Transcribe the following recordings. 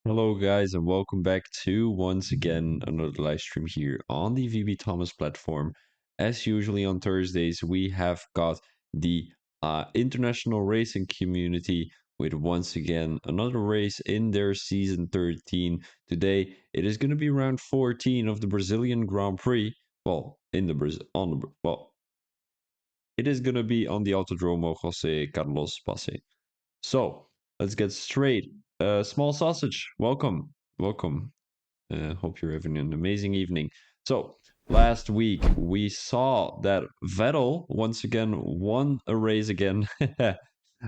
Hello, guys, and welcome back to once again another live stream here on the VB Thomas platform. As usually on Thursdays, we have got the international racing community with once again another race in their season 13. Today, it is going to be round 14 of the Brazilian Grand Prix. Well, in the Brazil on the well, it is going to be on the Autodromo Jose Carlos Pace. So let's get straight. Small sausage, welcome, welcome. Hope you're having an amazing evening. So last week we saw that Vettel once again won a race again,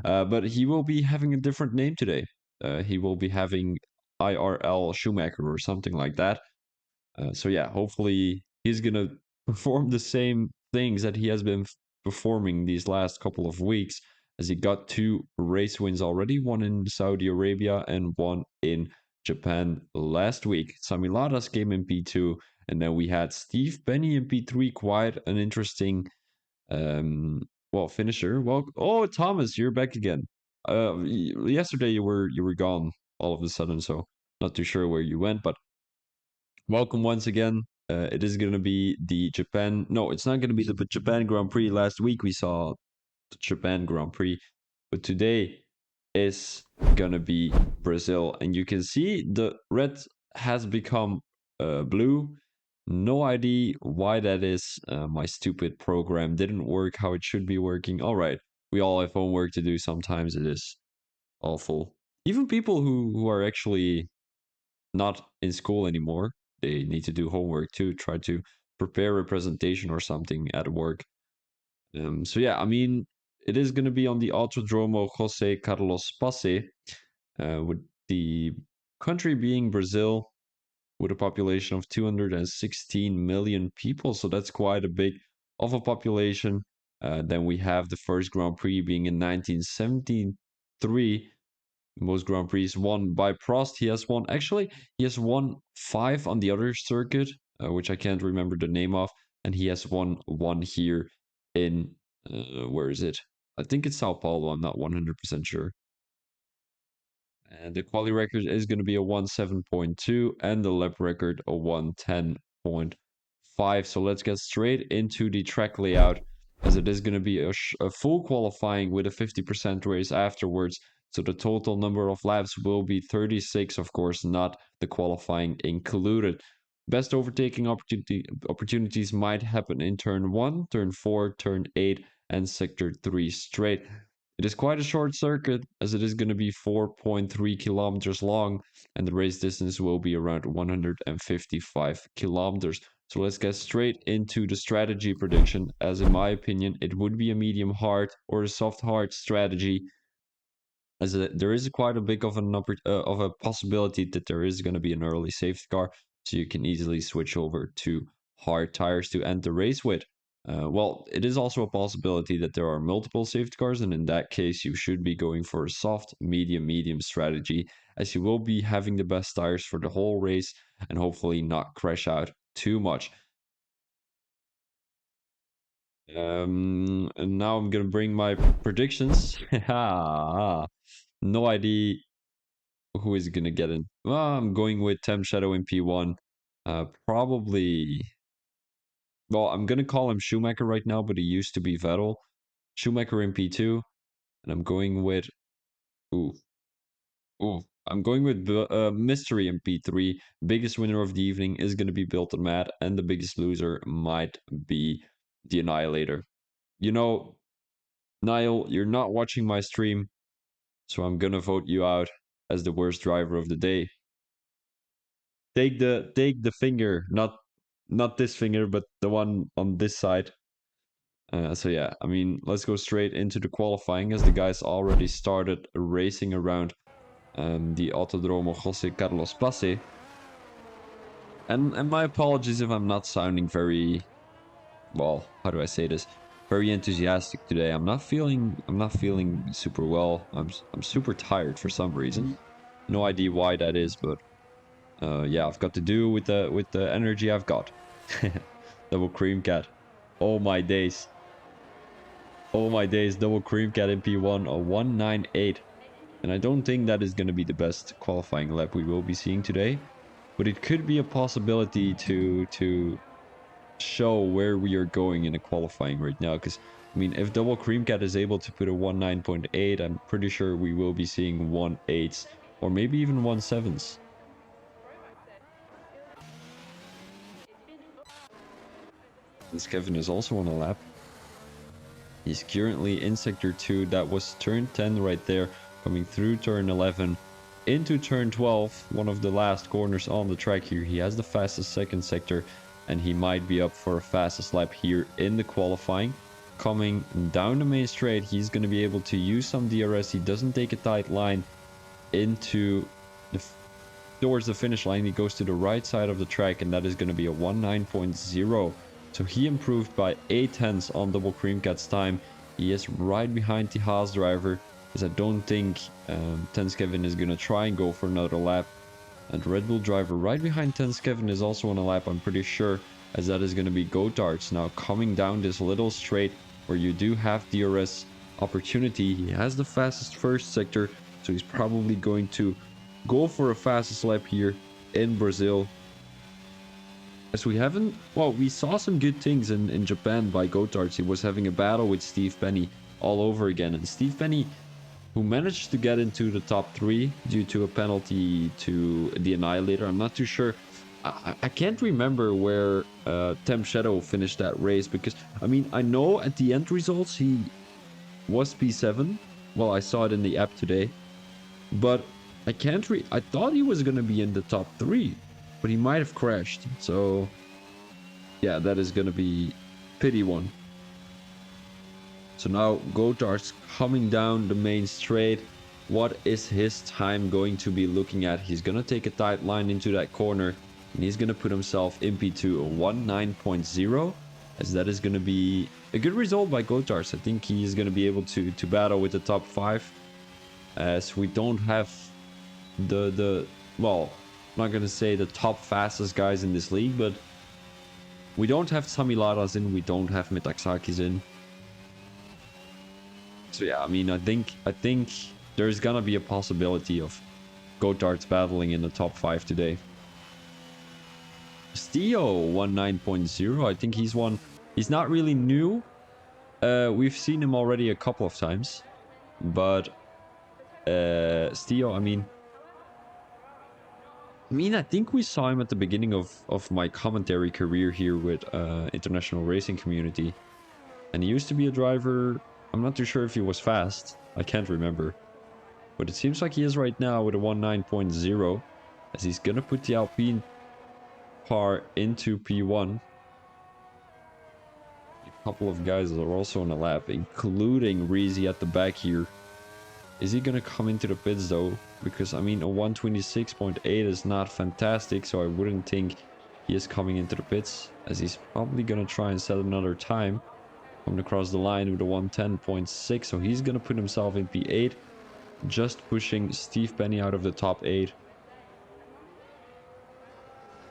but he will be having a different name today. He will be having IRL Schumacher or something like that. So yeah, hopefully he's gonna perform the same things that he has been performing these last couple of weeks, as he got two race wins already, one in Saudi Arabia and one in Japan last week. Sami Ladas came in P2, and then we had Steve Penny in P3. Quite an interesting, finisher. Well, oh Thomas, you're back again. Yesterday you were gone all of a sudden, so not too sure where you went, but welcome once again. It is going to be the Japan. No, it's not going to be the Japan Grand Prix. Last week we saw the Japan Grand Prix, but today is going to be Brazil. And you can see the red has become blue. No idea why that is. My stupid program didn't work how it should be working. All right. We all have homework to do. Sometimes it is awful. Even people who are actually not in school anymore. They need to do homework too, try to prepare a presentation or something at work. So yeah, I mean, it is going to be on the Autodromo Jose Carlos Pace, with the country being Brazil, with a population of 216 million people. So that's quite a big of a population. Then we have the first Grand Prix being in 1973, most Grand Prix won by Prost. He has won five on the other circuit, which I can't remember the name of, and he has won one here in where is it? I think it's Sao Paulo. I'm not 100% sure. And the quali record is going to be a 1:7.2, and the lap record a 1:10.5. So let's get straight into the track layout, as it is going to be a full qualifying with a 50% race afterwards. So the total number of laps will be 36, of course, not the qualifying included. Best overtaking opportunities might happen in turn 1, turn 4, turn 8, and sector 3 straight. It is quite a short circuit, as it is going to be 4.3 kilometers long, and the race distance will be around 155 kilometers. So let's get straight into the strategy prediction, as in my opinion, it would be a medium hard or a soft hard strategy, as there is quite a big of a possibility that there is going to be an early safety car, so you can easily switch over to hard tires to end the race with. It is also a possibility that there are multiple safety cars, and in that case, you should be going for a soft, medium strategy, as you will be having the best tires for the whole race and hopefully not crash out too much. And now I'm gonna bring my predictions. No idea who is gonna get in. Well, I'm going with Tem Shadow in P1. Probably. Well, I'm gonna call him Schumacher right now, but he used to be Vettel. Schumacher in P2, and I'm going with. Ooh, ooh. I'm going with Mystery in P3. Biggest winner of the evening is gonna be Bilton Matt, and the biggest loser might be the Annihilator. You know, Niall, you're not watching my stream, so I'm gonna vote you out as the worst driver of the day. Take the finger, not this finger, but the one on this side. So yeah, I mean, let's go straight into the qualifying, as the guys already started racing around the Autodromo Jose Carlos Pace. And my apologies if I'm not sounding very, well, how do I say this? Very enthusiastic today. I'm not feeling super well. I'm super tired for some reason. No idea why that is, but yeah, I've got to do with the energy I've got. Double cream cat. Oh my days. Oh my days, double cream cat in P1, a 198. And I don't think that is going to be the best qualifying lap we will be seeing today. But it could be a possibility to show where we are going in a qualifying right now. Because, I mean, if Double Cream Cat is able to put a 1.9.8, I'm pretty sure we will be seeing 1.8s or maybe even 1.7s. Since Kevin is also on a lap. He's currently in Sector 2. That was turn 10 right there, coming through turn 11 into turn 12, one of the last corners on the track here. He has the fastest second sector, and he might be up for a fastest lap here in the qualifying. Coming down the main straight, he's going to be able to use some DRS. He doesn't take a tight line into towards the finish line. He goes to the right side of the track, and that is going to be a 19.0. So he improved by 8 tenths on Double Cream Cat's time. He is right behind the Haas driver, as I don't think Tense Kevin is going to try and go for another lap. And Red Bull driver right behind Tense Kevin is also on a lap, I'm pretty sure, as that is going to be Goattards. Now coming down this little straight where you do have DRS opportunity. He has the fastest first sector, so he's probably going to go for a fastest lap here in Brazil. As we haven't, well, we saw some good things in Japan by Goattards. He was having a battle with Steve Penny all over again. And Steve Penny, who managed to get into the top 3 due to a penalty to the Annihilator. I'm not too sure. I can't remember where Temp Shadow finished that race, because, I mean, I know at the end results he was P7. Well, I saw it in the app today. But I can't I thought he was going to be in the top 3. But he might have crashed, so yeah, that is gonna be pity one. So now Goattards coming down the main straight. What is his time going to be looking at? He's gonna take a tight line into that corner, and he's gonna put himself in P2, a 19.0, as that is gonna be a good result by Goattards. I think he is gonna be able to battle with the top 5, as we don't have well, I'm not gonna say the top fastest guys in this league, but we don't have Samilaras in, we don't have Metaxakis in. So yeah, I mean, I think there's gonna be a possibility of Goattards battling in the top 5 today. Stio 19.0, I think he's not really new. We've seen him already a couple of times, but Stio, I mean, I think we saw him at the beginning of my commentary career here with International Racing Community. And he used to be a driver. I'm not too sure if he was fast. I can't remember. But it seems like he is right now with a 19.0. As he's going to put the Alpine car into P1. A couple of guys are also on a lap, including Reezy at the back here. Is he gonna come into the pits though? Because, I mean, a 126.8 is not fantastic, so I wouldn't think he is coming into the pits, as he's probably gonna try and set another time. Coming across the line with a 110.6, so he's gonna put himself in P8, just pushing Steve Penny out of the top 8.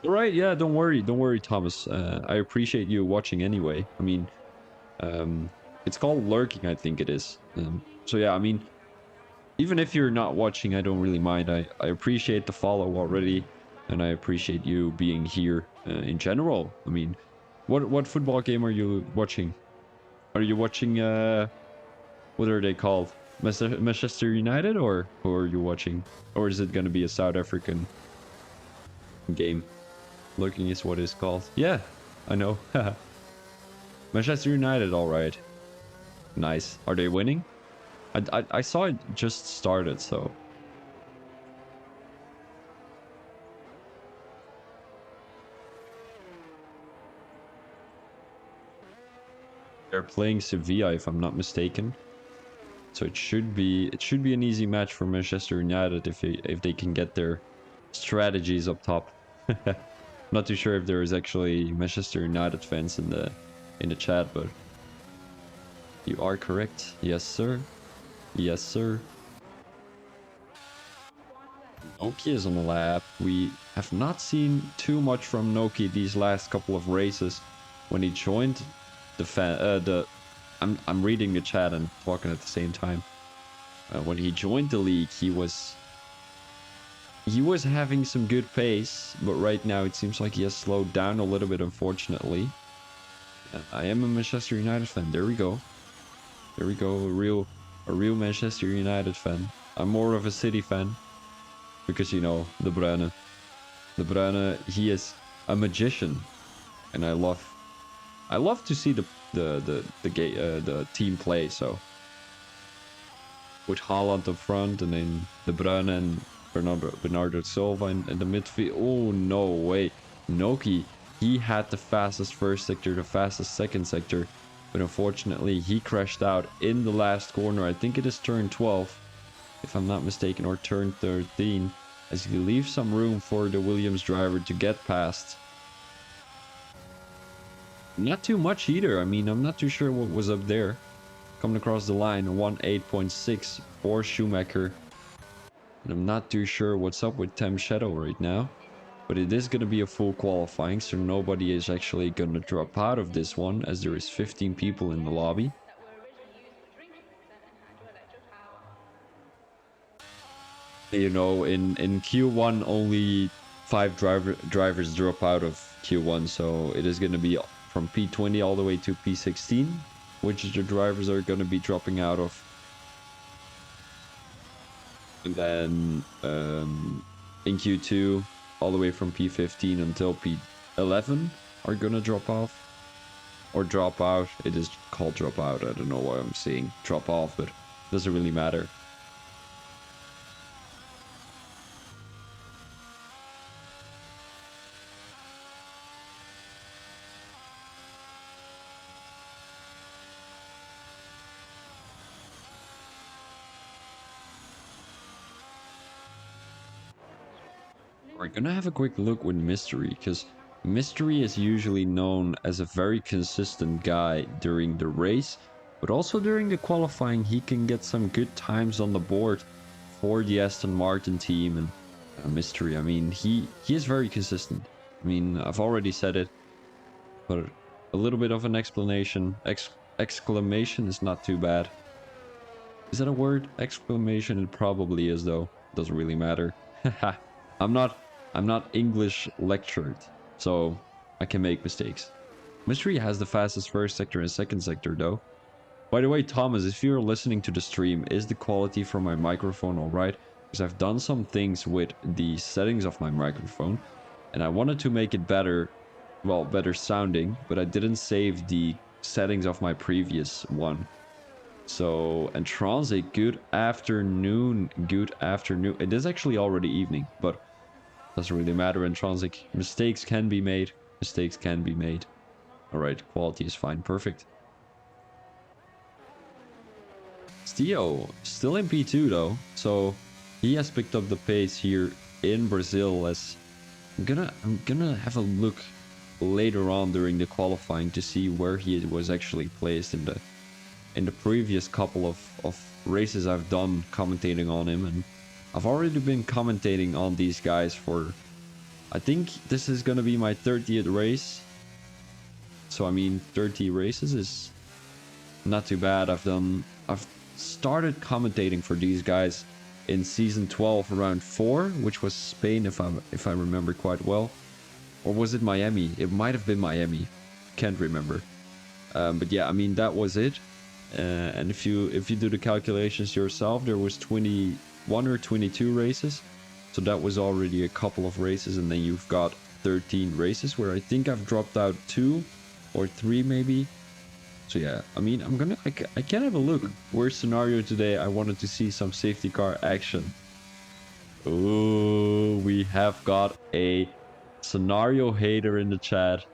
Alright, yeah, don't worry, Thomas. I appreciate you watching anyway. I mean, it's called lurking, I think it is. So yeah, I mean, even if you're not watching, I don't really mind. I appreciate the follow already, and I appreciate you being here in general. I mean, what football game are you watching? Are you watching, what are they called? Manchester United, or who are you watching? Or is it going to be a South African game? Looking is what it's called. Yeah, I know. Manchester United, alright. Nice. Are they winning? I saw it just started, so. They're playing Sevilla, if I'm not mistaken. So it should be an easy match for Manchester United if they can get their strategies up top. Not too sure if there is actually Manchester United fans in the chat, but you are correct. Yes, sir. Yes, sir. Noki is on the lap. We have not seen too much from Noki these last couple of races. When he joined I'm reading the chat and talking at the same time. When he joined the league, he was having some good pace, but right now it seems like he has slowed down a little bit, unfortunately. I am a Manchester United fan. There we go. There we go. A real Manchester United fan. I'm more of a City fan because you know De Bruyne. De Bruyne, he is a magician, and I love to see the team play. So with Haaland up front, and then De Bruyne and Bernardo Silva in the midfield. Oh no way, Noki. He had the fastest first sector, the fastest second sector, but unfortunately he crashed out in the last corner. I think it is turn 12, if I'm not mistaken, or turn 13, as he leaves some room for the Williams driver to get past. Not too much either. I mean, I'm not too sure what was up there. Coming across the line, 1:8.6 for Schumacher. And I'm not too sure what's up with Tem Shadow right now. But it is going to be a full qualifying, so nobody is actually going to drop out of this one, as there is 15 people in the lobby. You know, in Q1 only 5 drivers drop out of Q1, so it is going to be from P20 all the way to P16, which the drivers are going to be dropping out of. And then in Q2, all the way from P15 until P11 are going to drop off. Or drop out. It is called drop out. I don't know why I'm saying drop off, but it doesn't really matter. We're gonna have a quick look with Mystery, because Mystery is usually known as a very consistent guy during the race, but also during the qualifying he can get some good times on the board for the Aston Martin team. And Mystery, I mean, he is very consistent. I mean, I've already said it, but a little bit of an explanation. Exclamation is not too bad. Is that a word? Exclamation? It probably is, though. Doesn't really matter. I'm not English lectured, so I can make mistakes. Mystery has the fastest first sector and second sector, though. By the way, Thomas, if you're listening to the stream, is the quality from my microphone alright? Because I've done some things with the settings of my microphone, and I wanted to make it better, well, better sounding, but I didn't save the settings of my previous one. So, and Transit, good afternoon, good afternoon. It is actually already evening, but doesn't really matter in Transit. Mistakes can be made. Mistakes can be made. Alright, quality is fine. Perfect. Stio, still in P2 though. So he has picked up the pace here in Brazil. As I'm gonna have a look later on during the qualifying to see where he was actually placed in the previous couple of races I've done commentating on him. And I've already been commentating on these guys for, I think this is gonna be my 30th race. So I mean, 30 races is not too bad. I've started commentating for these guys in season 12 around 4, which was Spain, if I remember quite well. Or was it Miami? It might have been Miami. Can't remember. But yeah, I mean, that was it. And if you do the calculations yourself, there was 21 or 22 races, so that was already a couple of races. And then you've got 13 races where I think I've dropped out 2 or 3 maybe. So yeah, I mean, I can have a look. Worst scenario today, I wanted to see some safety car action. Oh, we have got a scenario hater in the chat.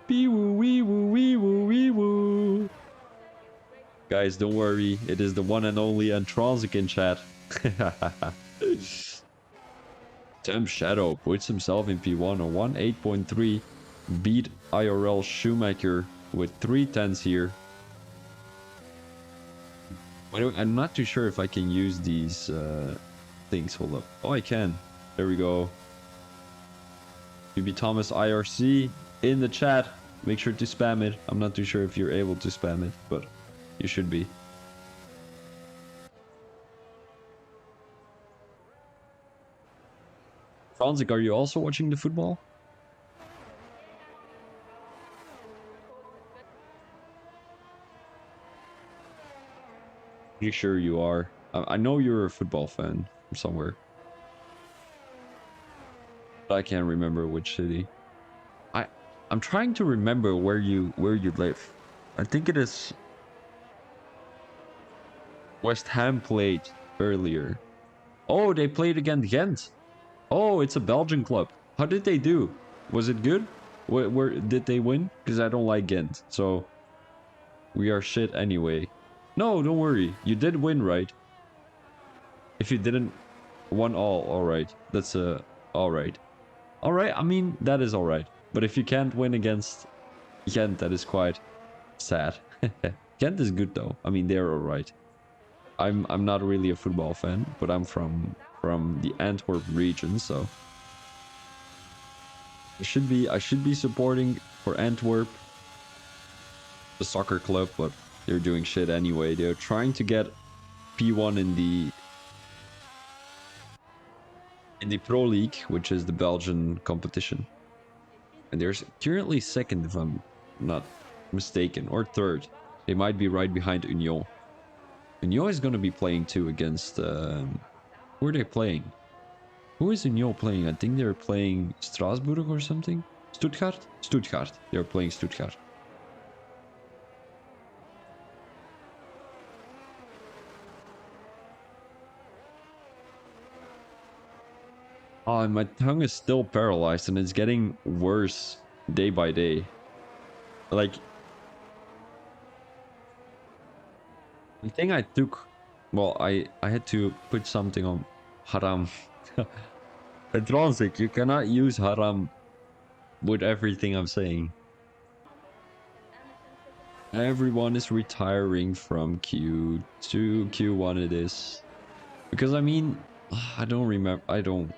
Wee woo wee woo wee woo wee woo. Guys, don't worry. It is the one and only Antronzik in chat. Tem Shadow puts himself in P1 on 1:8.3. Beat IRL Schumacher with 3/10 here. By the way, I'm not too sure if I can use these things. Hold up. Oh, I can. There we go. VB Thomas IRC in the chat. Make sure to spam it. I'm not too sure if you're able to spam it, but you should be. Franzik, are you also watching the football? Pretty sure you are. I know you're a football fan from somewhere, but I can't remember which city. I I'm trying to remember where you live. I think it is West Ham played earlier. Oh, they played against Ghent. Oh, it's a Belgian club. How did they do? Was it good? Where did they win? Because I don't like Ghent, so we are shit anyway. No, don't worry. You did win, right? If you didn't, won all right. That's all right. All right. I mean, that is all right. But if you can't win against Ghent, that is quite sad. Ghent is good though. I mean, they're all right. I'm not really a football fan, but I'm from the Antwerp region, so I should be supporting for Antwerp, the soccer club, but they're doing shit anyway. They're trying to get P1 in the Pro League, which is the Belgian competition. And they're currently second, if I'm not mistaken, or third. They might be right behind Union. Union is going to be playing too against. Who are they playing? Who is Union playing? I think they're playing Strasbourg or something. Stuttgart? Stuttgart. They're playing Stuttgart. Oh, and my tongue is still paralyzed and it's getting worse day by day. Like, the thing I took, well, I had to put something on haram. Petronzik, you cannot use haram with everything I'm saying. Everyone is retiring from Q2, Q1 it is. Because I mean, I don't remember, I don't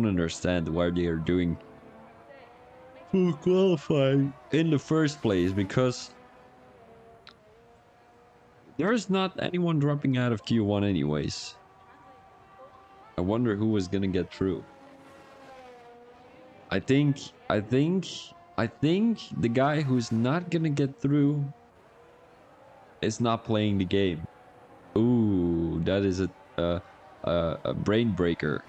understand why they are doing full qualifying in the first place, because there's not anyone dropping out of Q1 anyways. I wonder who was gonna get through. I think, I think, I think the guy who's not gonna get through is not playing the game. Ooh, that is a brain breaker.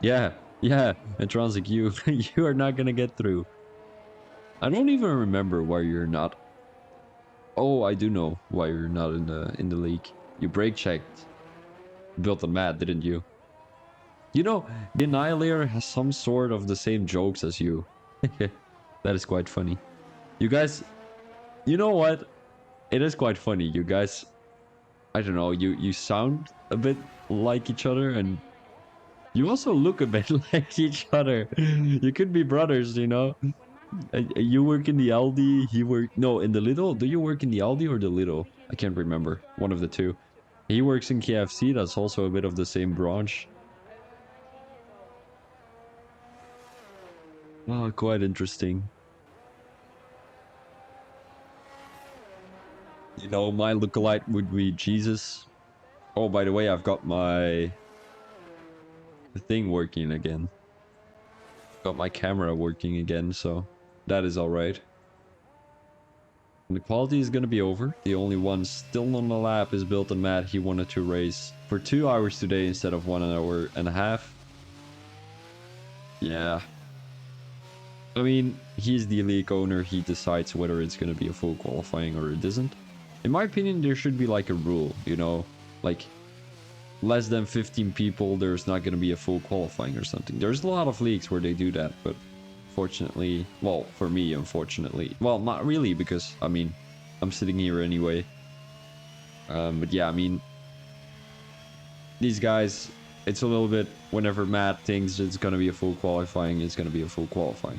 Yeah, yeah, and Transic, you you are not gonna get through. I don't even remember why you're not. Oh, I do know why you're not in the league. You break checked, built a mat, didn't you? You know, the Annihilator has some sort of the same jokes as you. That is quite funny. You guys, you know what? It is quite funny. You guys, I don't know, you sound a bit like each other, and you also look a bit like each other. You could be brothers, you know? You work in the Aldi, he work no, in the Lidl. Do you work in the Aldi or the Lidl? I can't remember. One of the two. He works in KFC, that's also a bit of the same branch. Oh, quite interesting. You know, my lookalike would be Jesus. Oh, by the way, I've got my thing working again. Got my camera working again, so that is alright. And the quality is gonna be over. The only one still on the lap is Built and Matt. He wanted to race for 2 hours today instead of 1 hour and a half. Yeah. I mean, he's the league owner. He decides whether it's gonna be a full qualifying or it isn't. In my opinion, there should be like a rule, you know? Like, less than 15 people, there's not going to be a full qualifying or something. There's a lot of leagues where they do that, but fortunately, well, for me, unfortunately, well, not really, because I mean, I'm sitting here anyway. But yeah, I mean, these guys, it's a little bit, whenever Matt thinks it's going to be a full qualifying, it's going to be a full qualifying.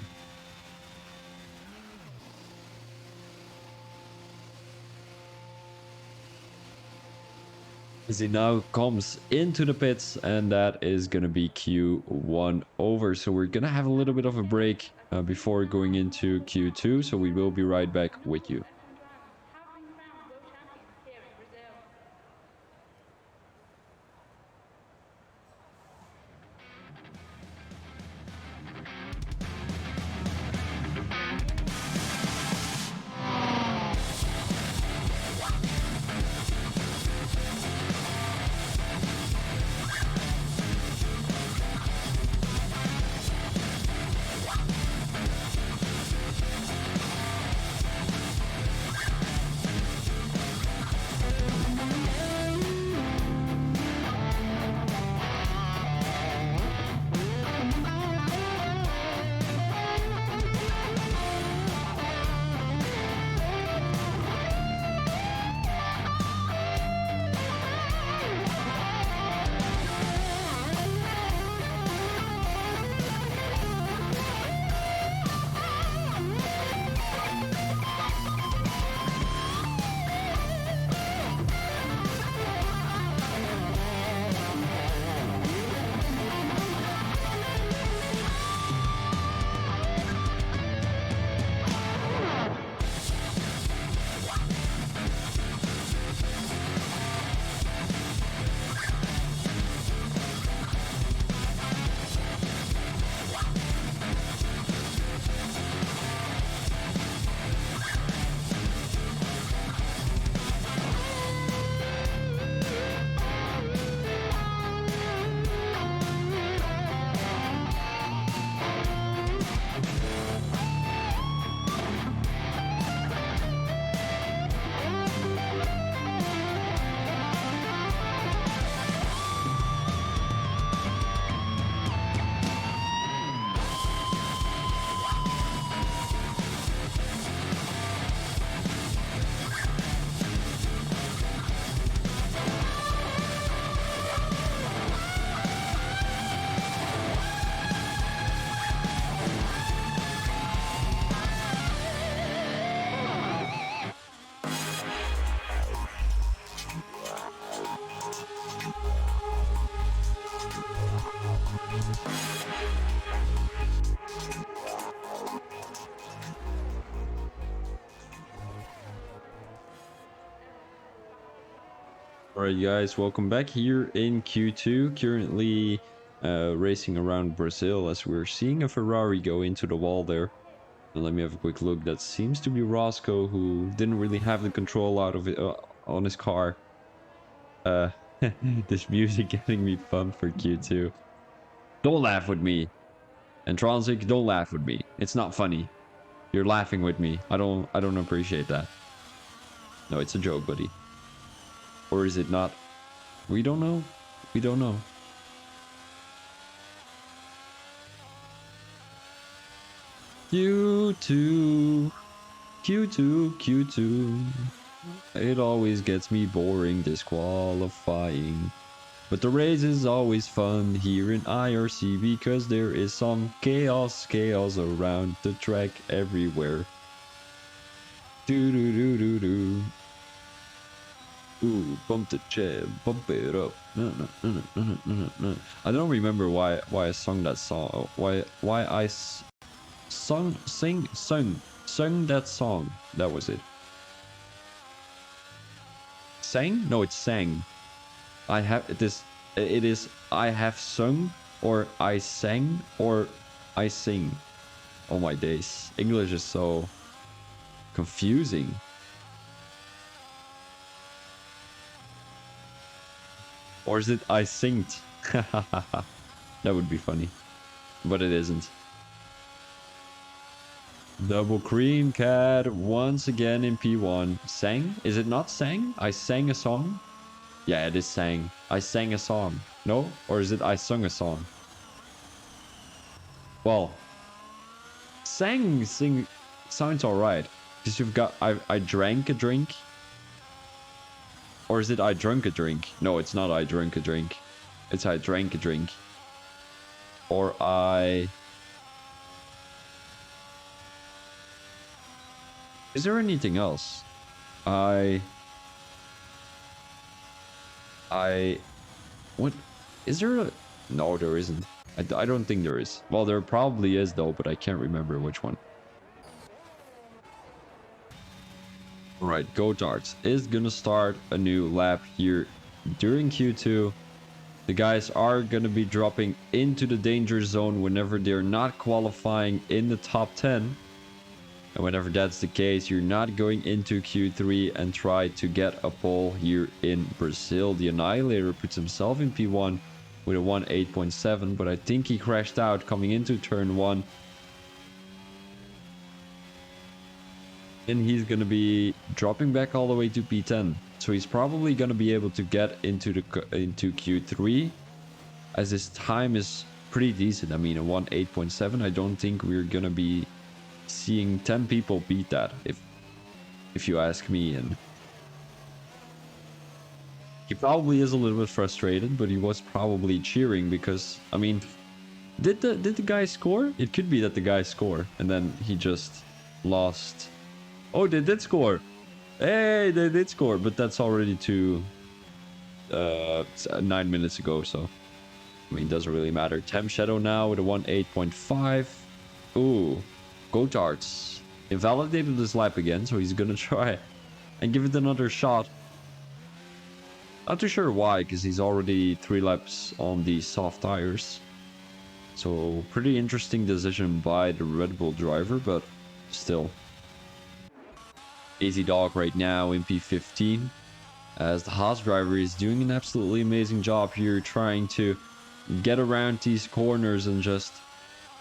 As he now comes into the pits, and that is going to be Q1 over. So we're going to have a little bit of a break before going into Q2. So we will be right back with you. Alright guys, welcome back here in Q2, currently racing around Brazil as we're seeing a Ferrari go into the wall there. And let me have a quick look. That seems to be Roscoe, who didn't really have the control out of it on his car. Uh, this music getting me pumped for Q2. Don't laugh with me. And Transic, don't laugh with me. It's not funny. You're laughing with me. I don't appreciate that. No, it's a joke, buddy. Or is it not? We don't know. We don't know. Q2. Q2, Q2. It always gets me boring disqualifying. But the race is always fun here in IRC because there is some chaos around the track everywhere. Do do do do do. Ooh, bump the chair, bump it up. I don't remember why I sung that song. Why I sung that song. That was it. Sang? No, it's sang. I have this. It is I have sung, or I sang, or I sing. Oh my days. English is so confusing. Or is it I singed? That would be funny. But it isn't. Double cream cat once again in P1. Sang? Is it not sang? I sang a song? Yeah, it is sang. I sang a song. No? Or is it I sung a song? Well, sing sounds alright. Because you've got I drank a drink. Or is it I drunk a drink? No, it's not I drunk a drink. It's I drank a drink. Or I... Is there anything else? What? Is there a... No, there isn't. I don't think there is. Well, there probably is though, but I can't remember which one. Alright, Gotards is gonna start a new lap here during Q2. The guys are gonna be dropping into the danger zone whenever they're not qualifying in the top 10. And whenever that's the case, you're not going into Q3 and try to get a pole here in Brazil. The Annihilator puts himself in P1 with a 1.8.7, but I think he crashed out coming into turn 1. And he's going to be dropping back all the way to P10. So he's probably going to be able to get into Q3, as his time is pretty decent. I mean, a 1.8.7. I don't think we're going to be seeing 10 people beat that, if you ask me. And he probably is a little bit frustrated, but he was probably cheering because, I mean, did the guy score? It could be that the guy scored and then he just lost. Oh, they did score. Hey, they did score, but that's already 9 minutes ago, so I mean, it doesn't really matter. Temp Shadow now with a 1.8.5. Ooh, Gotards invalidated this lap again, so he's gonna try and give it another shot. Not too sure why, because he's already 3 laps on the soft tires. So pretty interesting decision by the Red Bull driver, but still. Easy Dog right now in P15, as the Haas driver is doing an absolutely amazing job here, trying to get around these corners and just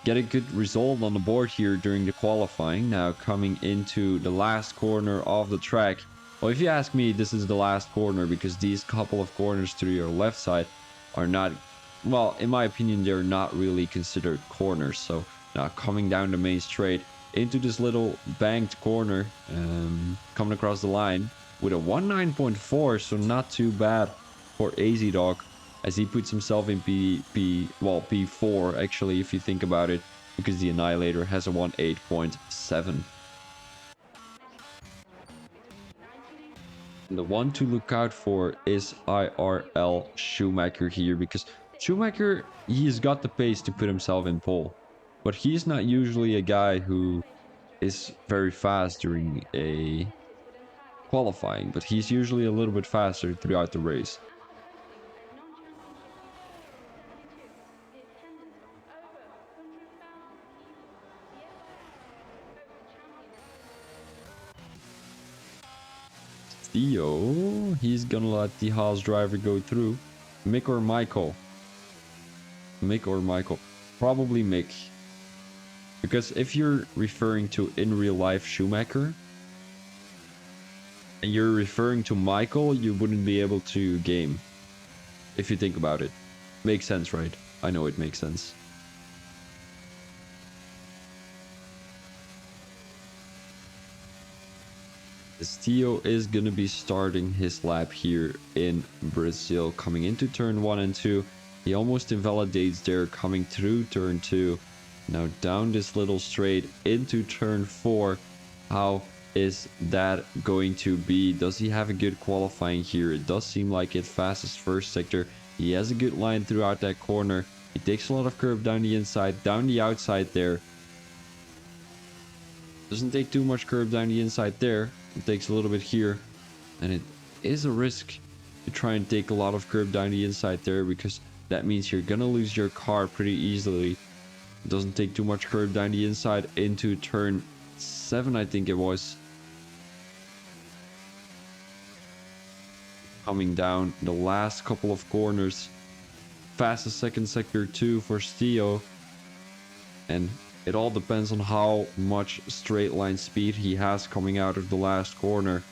get a good result on the board here during the qualifying. Now coming into the last corner of the track. Well, if you ask me, this is the last corner because these couple of corners to your left side are not, well, in my opinion, they're not really considered corners. So now coming down the main straight into this little banked corner, coming across the line with a 1.9.4, so not too bad for AZ Dog, as he puts himself in P4 actually, if you think about it, because the Annihilator has a 1.8.7. And the one to look out for is IRL Schumacher here, because Schumacher, he's got the pace to put himself in pole, but he's not usually a guy who is very fast during a qualifying, but he's usually a little bit faster throughout the race. Theo, he's gonna let the Haas driver go through. Mick or Michael? Mick or Michael? Probably Mick. Because if you're referring to in real life Schumacher, and you're referring to Michael, you wouldn't be able to game. If you think about it. Makes sense, right? I know it makes sense. Theo is going to be starting his lap here in Brazil, coming into turn 1 and 2. He almost invalidates there, coming through turn 2. Now down this little straight into turn 4. How is that going to be? Does he have a good qualifying here? It does seem like it. Fastest first sector. He has a good line throughout that corner. He takes a lot of curve down the inside, down the outside there. Doesn't take too much curve down the inside there. It takes a little bit here. And it is a risk to try and take a lot of curve down the inside there, because that means you're gonna lose your car pretty easily. It doesn't take too much curve down the inside into turn 7, I think it was. Coming down the last couple of corners. Fastest second sector 2 for Theo. And it all depends on how much straight line speed he has coming out of the last corner.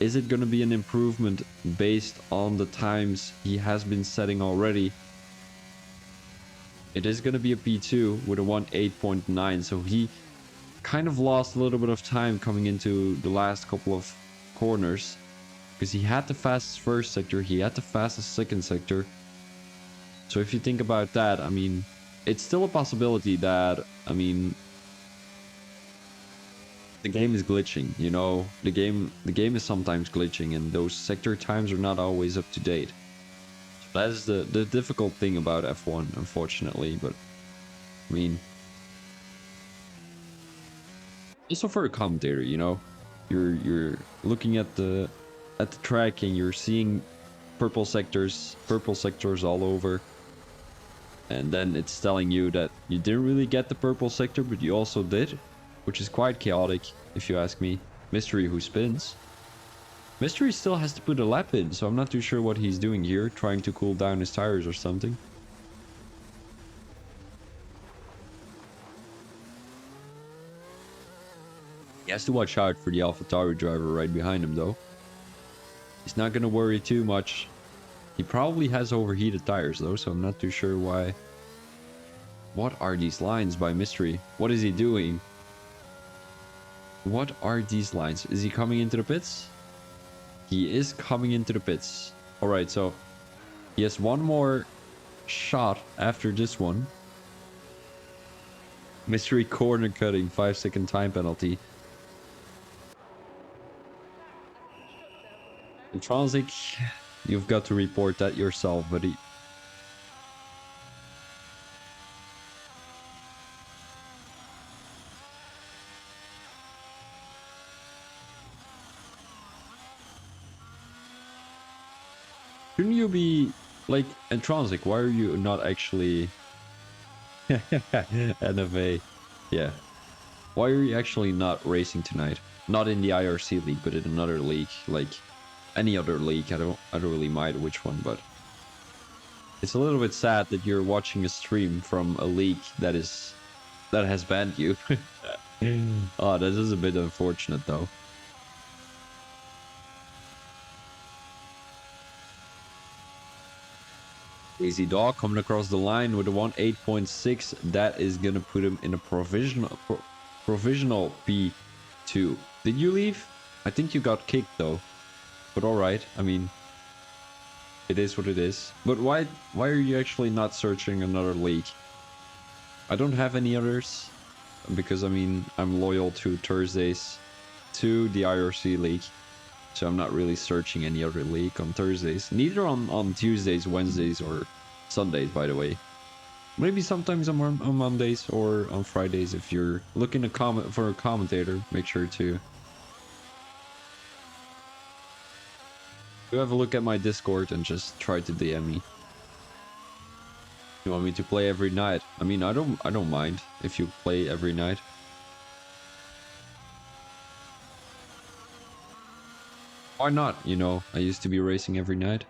Is it going to be an improvement based on the times he has been setting already? It is going to be a P2 with a 1.8.9, so he kind of lost a little bit of time coming into the last couple of corners, because he had the fastest first sector, he had the fastest second sector. So if you think about that, I mean, it's still a possibility that, I mean, the game is glitching, you know, the game is sometimes glitching, and those sector times are not always up to date. So that is the difficult thing about F1, unfortunately. But I mean, also for a commentator, you know, you're looking at the track and you're seeing purple sectors all over. And then it's telling you that you didn't really get the purple sector, but you also did, which is quite chaotic, if you ask me. Mystery who spins. Mystery still has to put a lap in, so I'm not too sure what he's doing here, trying to cool down his tires or something. He has to watch out for the AlphaTauri driver right behind him, though. He's not gonna worry too much. He probably has overheated tires, though, so I'm not too sure why. What are these lines by Mystery? What is he doing? What are these lines? Is he coming into the pits? He is coming into the pits. Alright, so he has one more shot after this one. Mystery corner cutting, 5-second time penalty. Intronsic, you've got to report that yourself, buddy. Shouldn't you be like Intronsic? Why are you not actually NFA? Yeah. Why are you actually not racing tonight? Not in the IRC league, but in another league, like any other league. I don't really mind which one, but it's a little bit sad that you're watching a stream from a league that has banned you. Oh, that is a bit unfortunate, though. Easy Dog coming across the line with a 1.8.6. That is gonna put him in a provisional P2. Did you leave? I think you got kicked though. But alright, I mean, it is what it is. But why are you actually not searching another league? I don't have any others, because I mean, I'm loyal to Thursdays, to the IRC league. So I'm not really searching any other league on Thursdays. Neither on Tuesdays, Wednesdays, or Sundays, by the way. Maybe sometimes on Mondays or on Fridays. If you're looking for a commentator, make sure to You have a look at my Discord and just try to DM me. You want me to play every night? I mean, I don't mind if you play every night. Why not? You know, I used to be racing every night.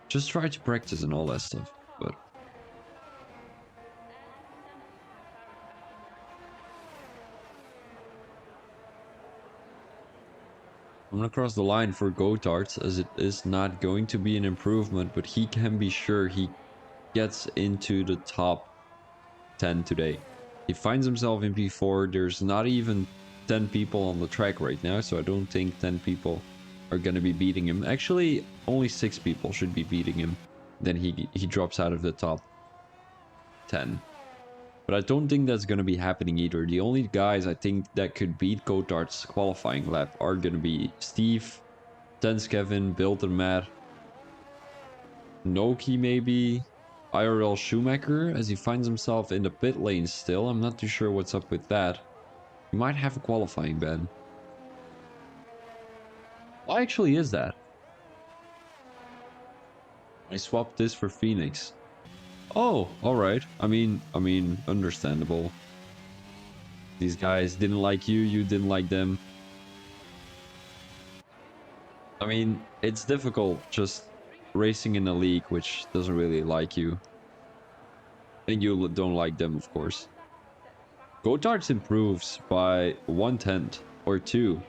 Just try to practice and all that stuff. But I'm gonna cross the line for Gotards, as it is not going to be an improvement, but he can be sure he gets into the top 10 today. He finds himself in P4. There's not even 10 people on the track right now, so I don't think 10 people are gonna be beating him. Actually, only 6 people should be beating him. Then he drops out of the top 10. But I don't think that's gonna be happening either. The only guys I think that could beat Gotard's qualifying lap are gonna be Steve, Tenskevin, Built and Matt, Noki maybe, IRL Schumacher, as he finds himself in the pit lane still. I'm not too sure what's up with that. He might have a qualifying ban. Why actually is that? I swapped this for Phoenix. Oh, alright. I mean, understandable. These guys didn't like you, you didn't like them. I mean, it's difficult just racing in a league which doesn't really like you. And you don't like them, of course. Gotards improves by 1/10 or 2.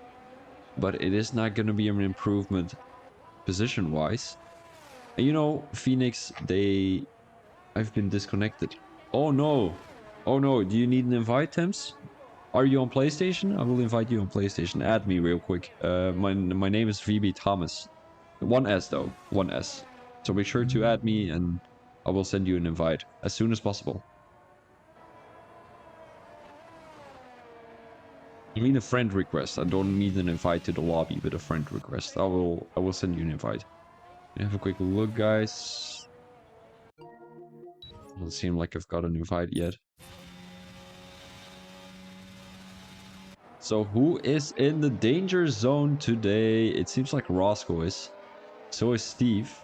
But it is not going to be an improvement position-wise. And you know, Phoenix, I've been disconnected. Oh no! Oh no, do you need an invite, Temps? Are you on PlayStation? I will invite you on PlayStation. Add me real quick. My name is VB Thomas. 1S though, 1S. So make sure to add me and I will send you an invite as soon as possible. I mean a friend request. I don't need an invite to the lobby, but a friend request. I will send you an invite. Have a quick look, guys. Doesn't seem like I've got an invite yet. So who is in the danger zone today? It seems like Roscoe is. So is Steve.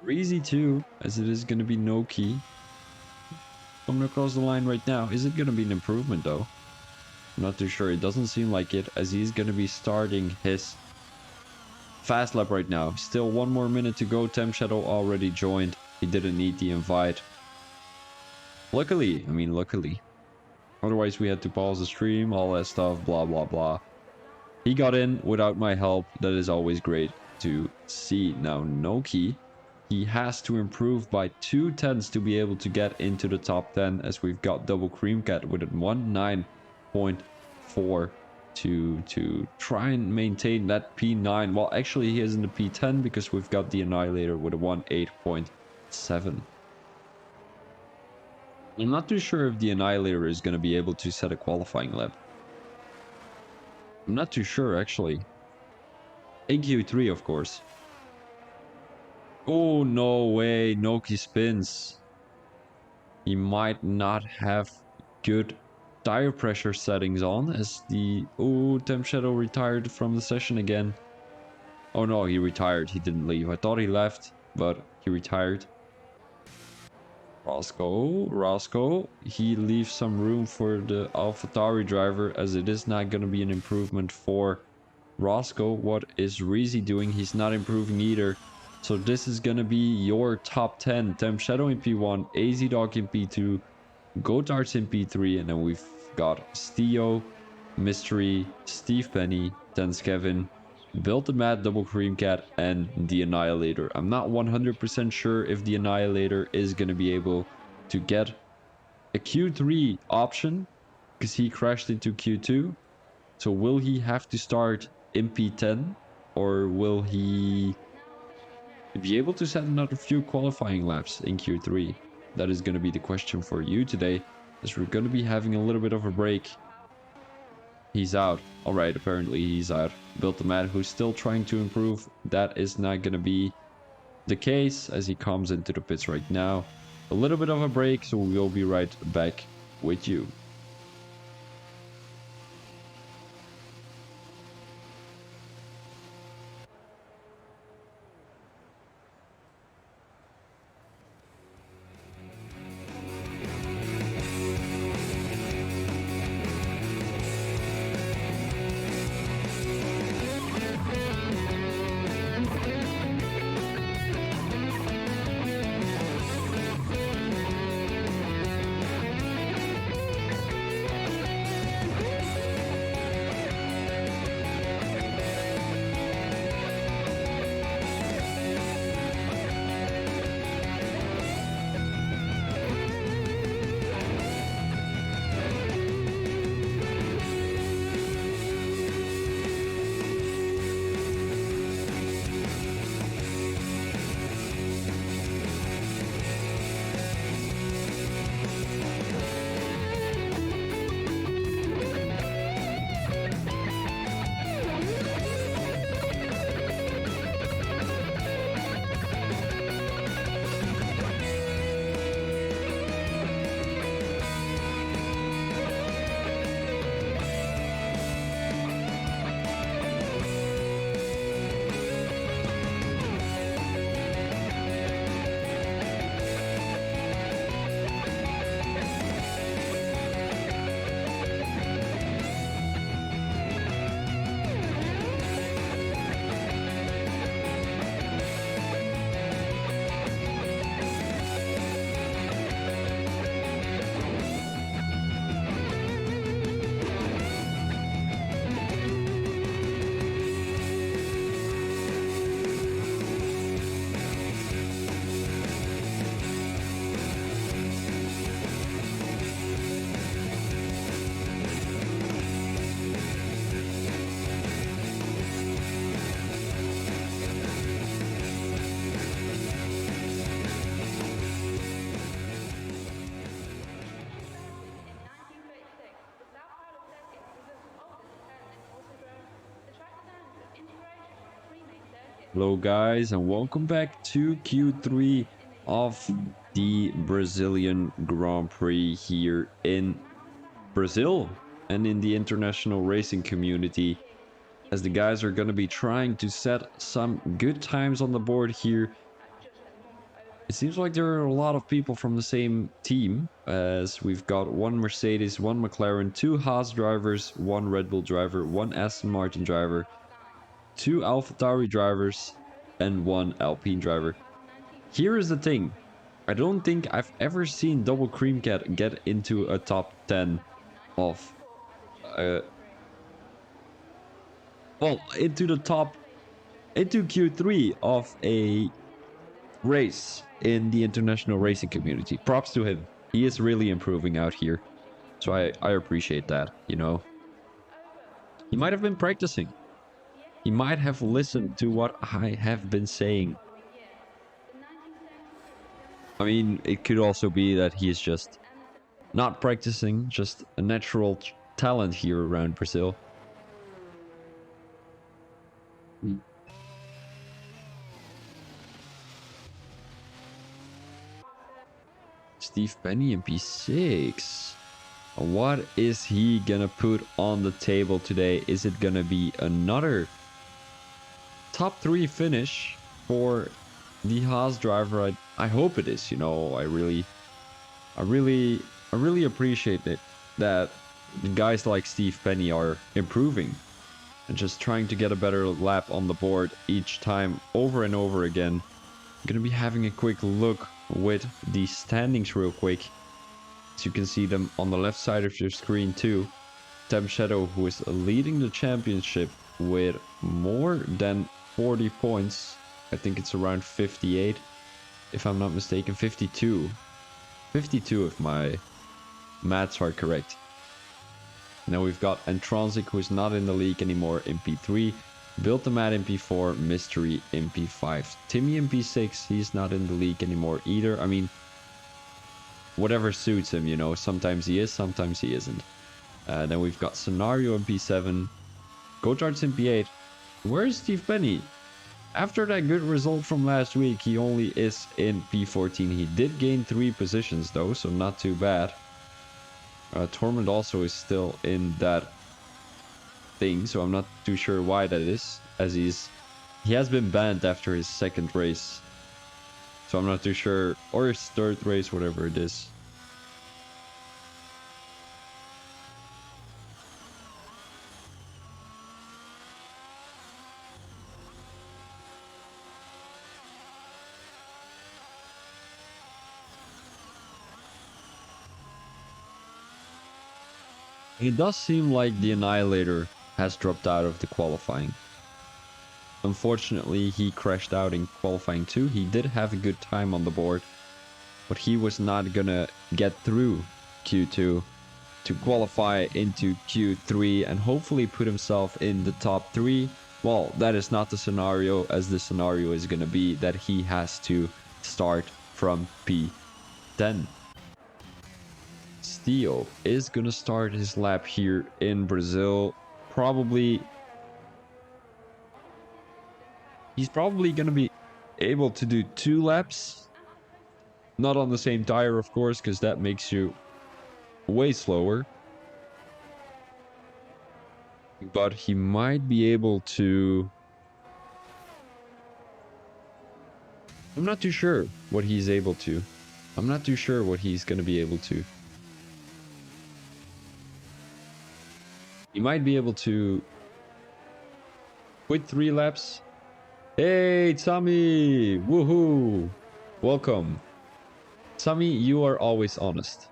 Breezy too, as it is going to be Noki. Coming across the line right now. Is it going to be an improvement though? I'm not too sure. It doesn't seem like it, as he's going to be starting his fast lap right now. Still 1 more minute to go. Temp Shadow already joined. He didn't need the invite. Luckily. Otherwise we had to pause the stream, all that stuff, blah blah blah. He got in without my help. That is always great to see. Now Noki, he has to improve by 2/10 to be able to get into the top 10, as we've got Double Cream Cat with a 19.4 to try and maintain that P9. Well, actually he is in the P10 because we've got the Annihilator with a 18.7. I'm not too sure if the Annihilator is going to be able to set a qualifying lap. I'm not too sure, actually. In Q3, of course. Oh, no way. Noki spins. He might not have good tire pressure settings on, as the... Oh, Temp Shadow retired from the session again. Oh, no, he retired. He didn't leave. I thought he left, but he retired. Roscoe, he leaves some room for the AlphaTauri driver, as it is not going to be an improvement for Roscoe. What is Reezy doing? He's not improving either. So this is going to be your top 10. Temp Shadow in P1, AZ Dog in P2, Gotards in P3, and then we've got Stio, Mystery, Steve Penny, Tenskevin, Built a Mad, Double Cream Cat, and the Annihilator. I'm not 100% sure if the Annihilator is going to be able to get a Q3 option, because he crashed into Q2. So will he have to start in P10, or will he be able to set another few qualifying laps in Q3? That is going to be the question for you today, as we're going to be having a little bit of a break. He's out. Alright, apparently he's out. Built a man who's still trying to improve. That is not going to be the case, as he comes into the pits right now. A little bit of a break, so we'll be right back with you. Hello, guys, and welcome back to Q3 of the Brazilian Grand Prix here in Brazil and in the international racing community, as the guys are going to be trying to set some good times on the board here. It seems like there are a lot of people from the same team, as we've got one Mercedes, one McLaren, two Haas drivers, one Red Bull driver, one Aston Martin driver, two AlphaTauri drivers, and one Alpine driver. Here is the thing. I don't think I've ever seen Double Cream Cat get into a top 10 of... Uh, well, into Q3 of a race in the international racing community. Props to him. He is really improving out here. So I appreciate that, you know. He might have been practicing. He might have listened to what I have been saying. I mean, it could also be that he is just not practicing, just a natural talent here around Brazil. Steve Penny in P6. What is he gonna put on the table today? Is it gonna be another top 3 finish for the Haas driver? I hope it is, you know. I really appreciate it that guys like Steve Penny are improving and just trying to get a better lap on the board each time over and over again. I'm gonna be having a quick look with the standings real quick, so you can see them on the left side of your screen too. Tem Shadow, who is leading the championship with more than 40 points. I think it's around 58, if I'm not mistaken. 52 if my maths are correct. Now we've got Antronzik, who is not in the league anymore, in P3. Built the Mat in P4, Mystery in P5. Timmy in P6, he's not in the league anymore either. I mean, whatever suits him, you know. Sometimes he is, sometimes he isn't. Then we've got Scenario in P7. Gotthard's in P8. Where is Steve Penny? After that good result from last week, he only is in P14. He did gain 3 positions though, so not too bad. Tormund also is still in that thing, so I'm not too sure why that is, as he has been banned after his 2nd race, so I'm not too sure, or his 3rd race, whatever it is. It does seem like the Annihilator has dropped out of the qualifying. Unfortunately, he crashed out in qualifying 2. He did have a good time on the board, but he was not gonna get through Q2 to qualify into Q3 and hopefully put himself in the top 3. Well, that is not the scenario, as the scenario is gonna be that he has to start from P10. Steel is gonna start his lap here in Brazil. He's probably gonna be able to do 2 laps. Not on the same tire, of course, because that makes you way slower. But he might be able to... I'm not too sure what he's able to. I'm not too sure what he's gonna be able to. He might be able to quit 3 laps. Hey, Tommy! Woohoo! Welcome. Tommy, you are always honest.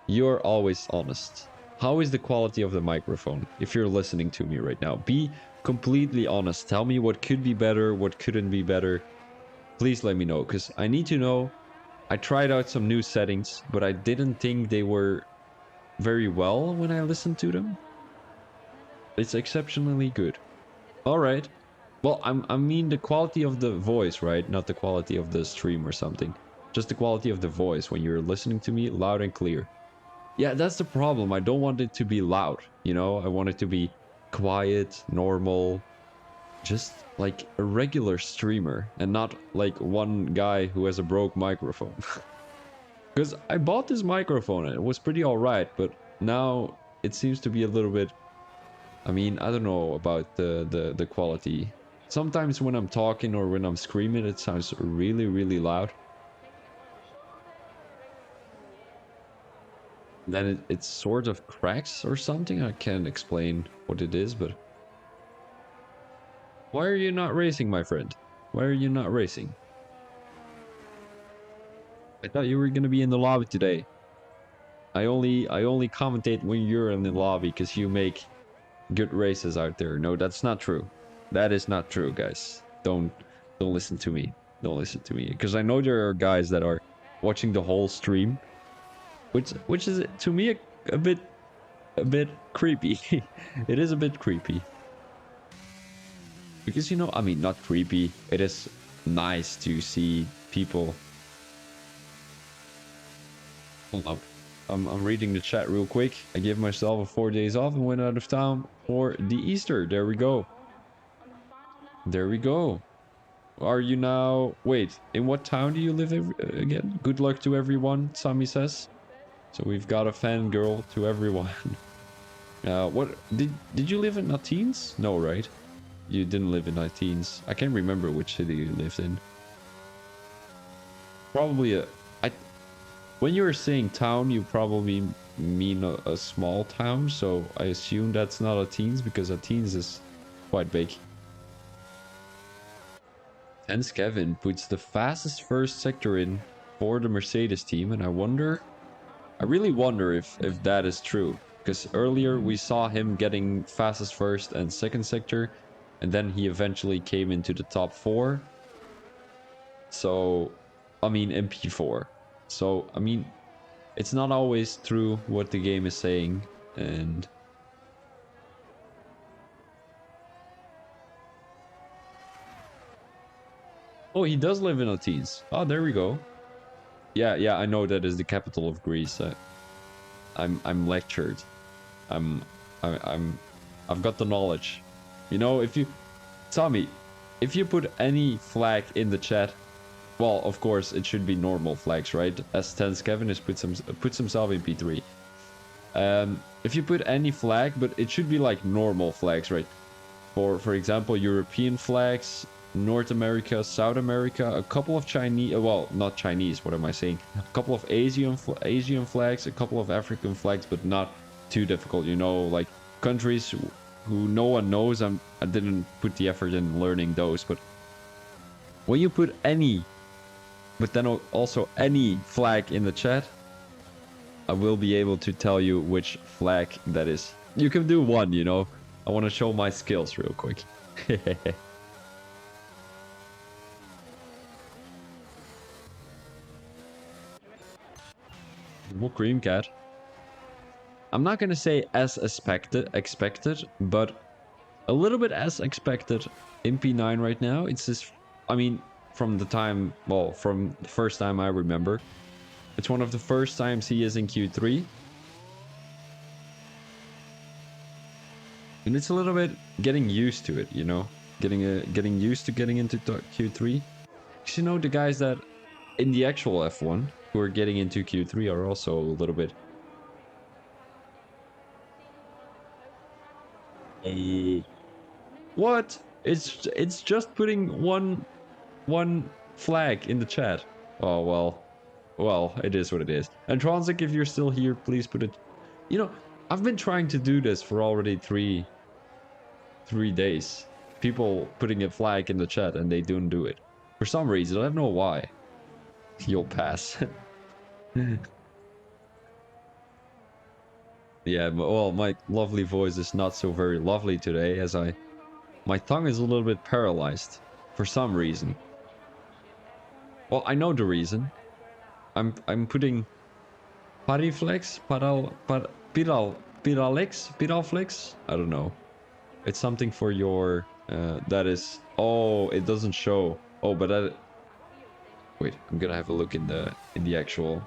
You're always honest. How is the quality of the microphone? If you're listening to me right now, be completely honest. Tell me what could be better, what couldn't be better. Please let me know, because I need to know. I tried out some new settings, but I didn't think they were very well when I listened to them. It's exceptionally good. All right. Well, I mean the quality of the voice, right? Not the quality of the stream or something. Just the quality of the voice when you're listening to me loud and clear. Yeah, that's the problem. I don't want it to be loud, you know? I want it to be quiet, normal. just like a regular streamer and not like one guy who has a broke microphone. Because I bought this microphone and it was pretty alright, but now it seems to be a little bit. I mean, I don't know about the quality. Sometimes when I'm talking or when I'm screaming, it sounds really, really loud. Then it sort of cracks or something. I can't explain what it is, but... Why are you not racing, my friend? Why are you not racing? I thought you were gonna be in the lobby today. I only commentate when you're in the lobby because you make good races out there. No, that's not true. That is not true, guys. Don't listen to me. Don't listen to me. Because I know there are guys that are watching the whole stream, which is to me a bit creepy. It is a bit creepy. Because, you know, I mean, not creepy. It is nice to see people. Hold up. I'm reading the chat real quick. I gave myself 4 days off and went out of town for the Easter. There we go. There we go. Are you now... Wait, in what town do you live again? Good luck to everyone, Sammy says. So we've got a fangirl to everyone. What... Did you live in Athens? No, right? You didn't live in Athens. I can't remember which city you lived in. Probably a... When you were saying town, you probably mean a small town. So I assume that's not Athens because Athens is quite big. Hence Kevin puts the fastest first sector in for the Mercedes team. And I really wonder if that is true. Because earlier we saw him getting fastest first and second sector. And then he eventually came into the top 4. So, I mean, MP4. So, I mean, it's not always true what the game is saying. And... Oh, he does live in Athens. Oh, there we go. Yeah, I know that is the capital of Greece. I'm lectured. I've got the knowledge. You know, if you... Tommy, if you put any flag in the chat... Well, of course, it should be normal flags, right? As Tense Kevin has puts himself in P3. If you put any flag, but it should be like normal flags, right? For example, European flags, North America, South America, a couple of Chinese... Well, not Chinese, what am I saying? A couple of Asian flags, a couple of African flags, but not too difficult, you know, like countries who no one knows. I didn't put the effort in learning those, but when you put any, but then also any flag in the chat, I will be able to tell you which flag that is. You can do one, you know. I want to show my skills real quick. More cream cat. I'm not gonna say as expected, but a little bit as expected in P9 right now. It's just, I mean, from the time, well, from the first time I remember. It's one of the first times he is in Q3. And it's a little bit getting used to it, you know? Getting used to getting into Q3. Because, you know, the guys that in the actual F1 who are getting into Q3 are also a little bit... What? It's just putting one flag in the chat. Oh, well, it is what it is. And Transic, if you're still here, please put it... You know, I've been trying to do this for already three days. People putting a flag in the chat and they don't do it. For some reason, I don't know why. You'll pass. Yeah, well, my lovely voice is not so very lovely today, as my tongue is a little bit paralyzed for some reason. Well, I know the reason. I'm putting Pariflex, Piralflex. I don't know. It's something for your that is... Oh, it doesn't show. Oh, but that... Wait, I'm gonna have a look in the actual...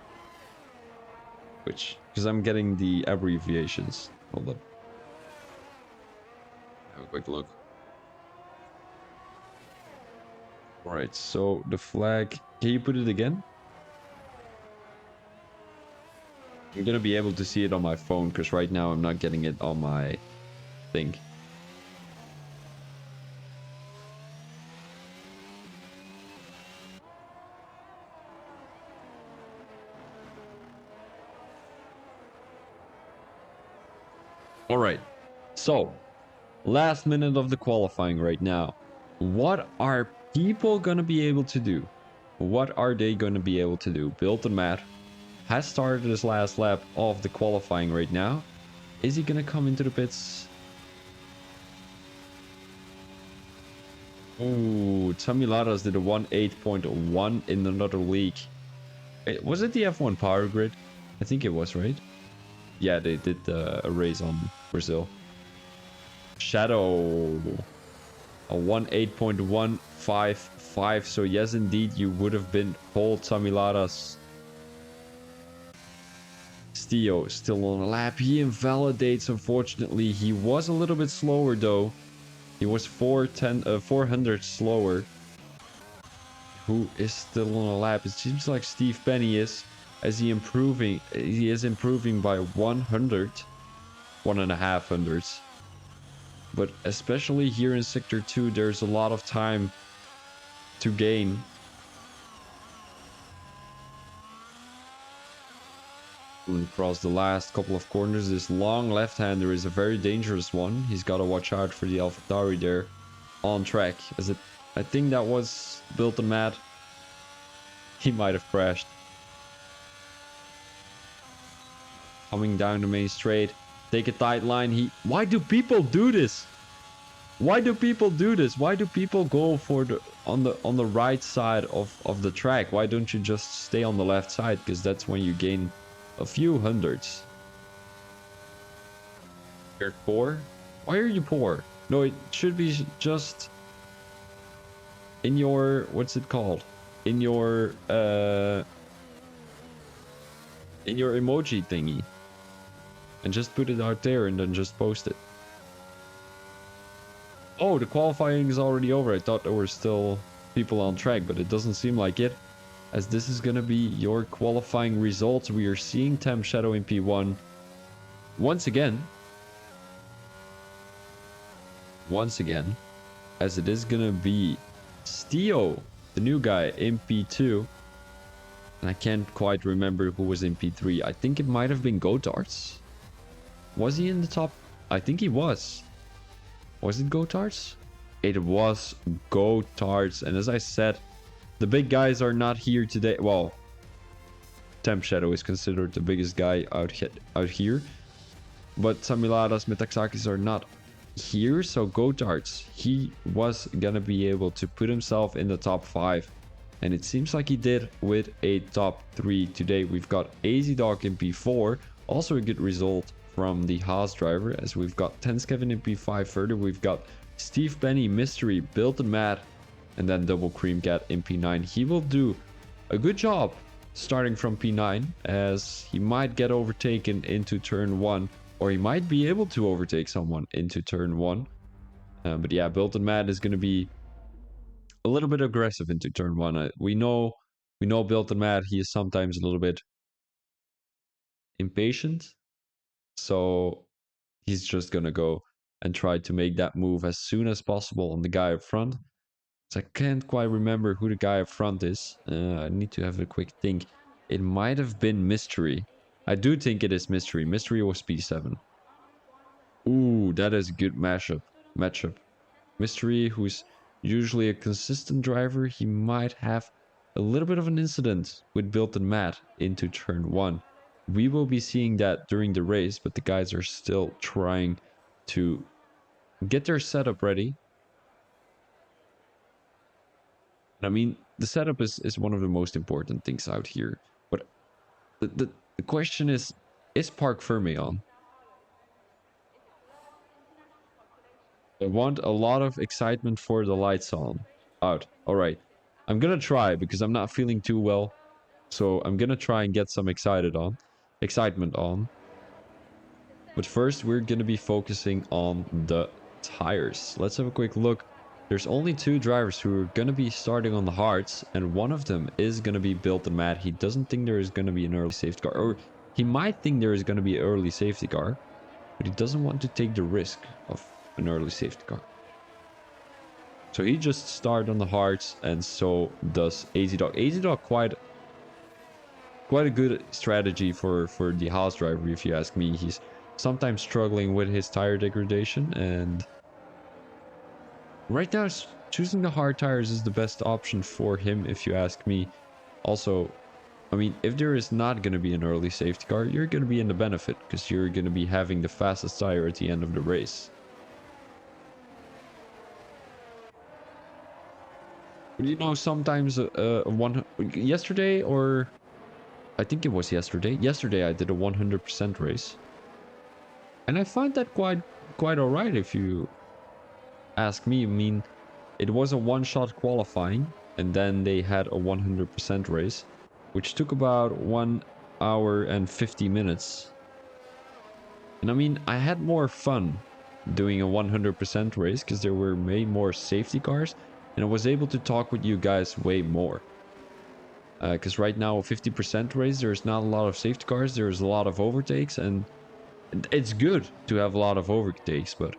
Which... Because I'm getting the abbreviations. Hold up. Have a quick look. All right, so the flag, can you put it again? I'm gonna be able to see it on my phone because right now I'm not getting it on my thing. All right, so last minute of the qualifying right now. What are people gonna be able to do? What are they gonna be able to do? Bilton Matt has started his last lap of the qualifying right now. Is he gonna come into the pits? Ooh, Tommy Ladas did a 1.8.1 in another league. Was it the F1 Power Grid? I think it was, right? Yeah, they did a race on Brazil. Shadow. A 1.8.155. So yes, indeed, you would have been Paul Tamiladas. Stio still on a lap. He invalidates, unfortunately. He was a little bit slower, though. He was 400 slower. Who is still on a lap? It seems like Steve Penny is. He is improving by 100. 1.5 hundredths. But especially here in Sector 2, there's a lot of time to gain. Across the last couple of corners, this long left-hander is a very dangerous one. He's got to watch out for the AlphaTauri there on track. I think that was Bilton Matt. He might have crashed. Coming down the main straight. Take a tight line. Why do people do this? Why do people do this? Why do people go for on the right side of the track? Why don't you just stay on the left side? Because that's when you gain a few hundreds. You're poor? Why are you poor? No, it should be just in your, what's it called? In your emoji thingy. And just put it out there and then just post it. Oh, the qualifying is already over. I thought there were still people on track, but it doesn't seem like it. As this is going to be your qualifying results. We are seeing Temp Shadow in P1. Once again. As it is going to be Stio, the new guy, in P2. And I can't quite remember who was in P3. I think it might have been Gotards. Was he in the top? I think he was. Was it Gotards? It was Gotards. And as I said, the big guys are not here today. Well, Temp Shadow is considered the biggest guy out here. But Samiladas, Metaxakis are not here. So Gotards, he was going to be able to put himself in the top 5. And it seems like he did with a top 3 today. We've got AZ Dog in P4. Also a good result from the Haas driver, as we've got Tenskevin in P5 further. We've got Steve Penny, Mystery, Bilton Matt, and then Double Cream Cat in P9. He will do a good job starting from P9, as he might get overtaken into turn 1, or he might be able to overtake someone into turn 1. But yeah, Bilton Matt is going to be a little bit aggressive into turn 1. We know Bilton Matt, he is sometimes a little bit impatient. So he's just going to go and try to make that move as soon as possible on the guy up front. So I can't quite remember who the guy up front is. I need to have a quick think. It might have been Mystery. I do think it is Mystery. Mystery was P7. Ooh, that is a good matchup. Mystery, who's usually a consistent driver, he might have a little bit of an incident with Bilton Matt into turn 1. We will be seeing that during the race, but the guys are still trying to get their setup ready. I mean, the setup is one of the most important things out here. But the question is Parc Fermé on? I want a lot of excitement for the lights on. Out. All right. I'm going to try because I'm not feeling too well. So I'm going to try and get some excitement on. But first, we're going to be focusing on the tires. Let's have a quick look There's only two drivers who are going to be starting on the hards, and one of them is going to be built and Matt. He doesn't think there is going to be an early safety car, or he might think there is going to be an early safety car, but he doesn't want to take the risk of an early safety car. So he just started on the hards, and so does AZ-Dog. AZ-Dog quite a good strategy for the Haas driver, if you ask me. He's sometimes struggling with his tire degradation, and right now choosing the hard tires is the best option for him, if you ask me. Also, I mean, if there is not going to be an early safety car, you're going to be in the benefit, because you're going to be having the fastest tire at the end of the race. You know, sometimes yesterday, or I think it was yesterday. Yesterday I did a 100% race, and I find that quite all right, if you ask me. I mean, it was a one-shot qualifying, and then they had a 100% race, which took about 1 hour and 50 minutes. And I mean, I had more fun doing a 100% race because there were way more safety cars, and I was able to talk with you guys way more. Because right now, a 50% race, there's not a lot of safety cars, there's a lot of overtakes, and it's good to have a lot of overtakes, but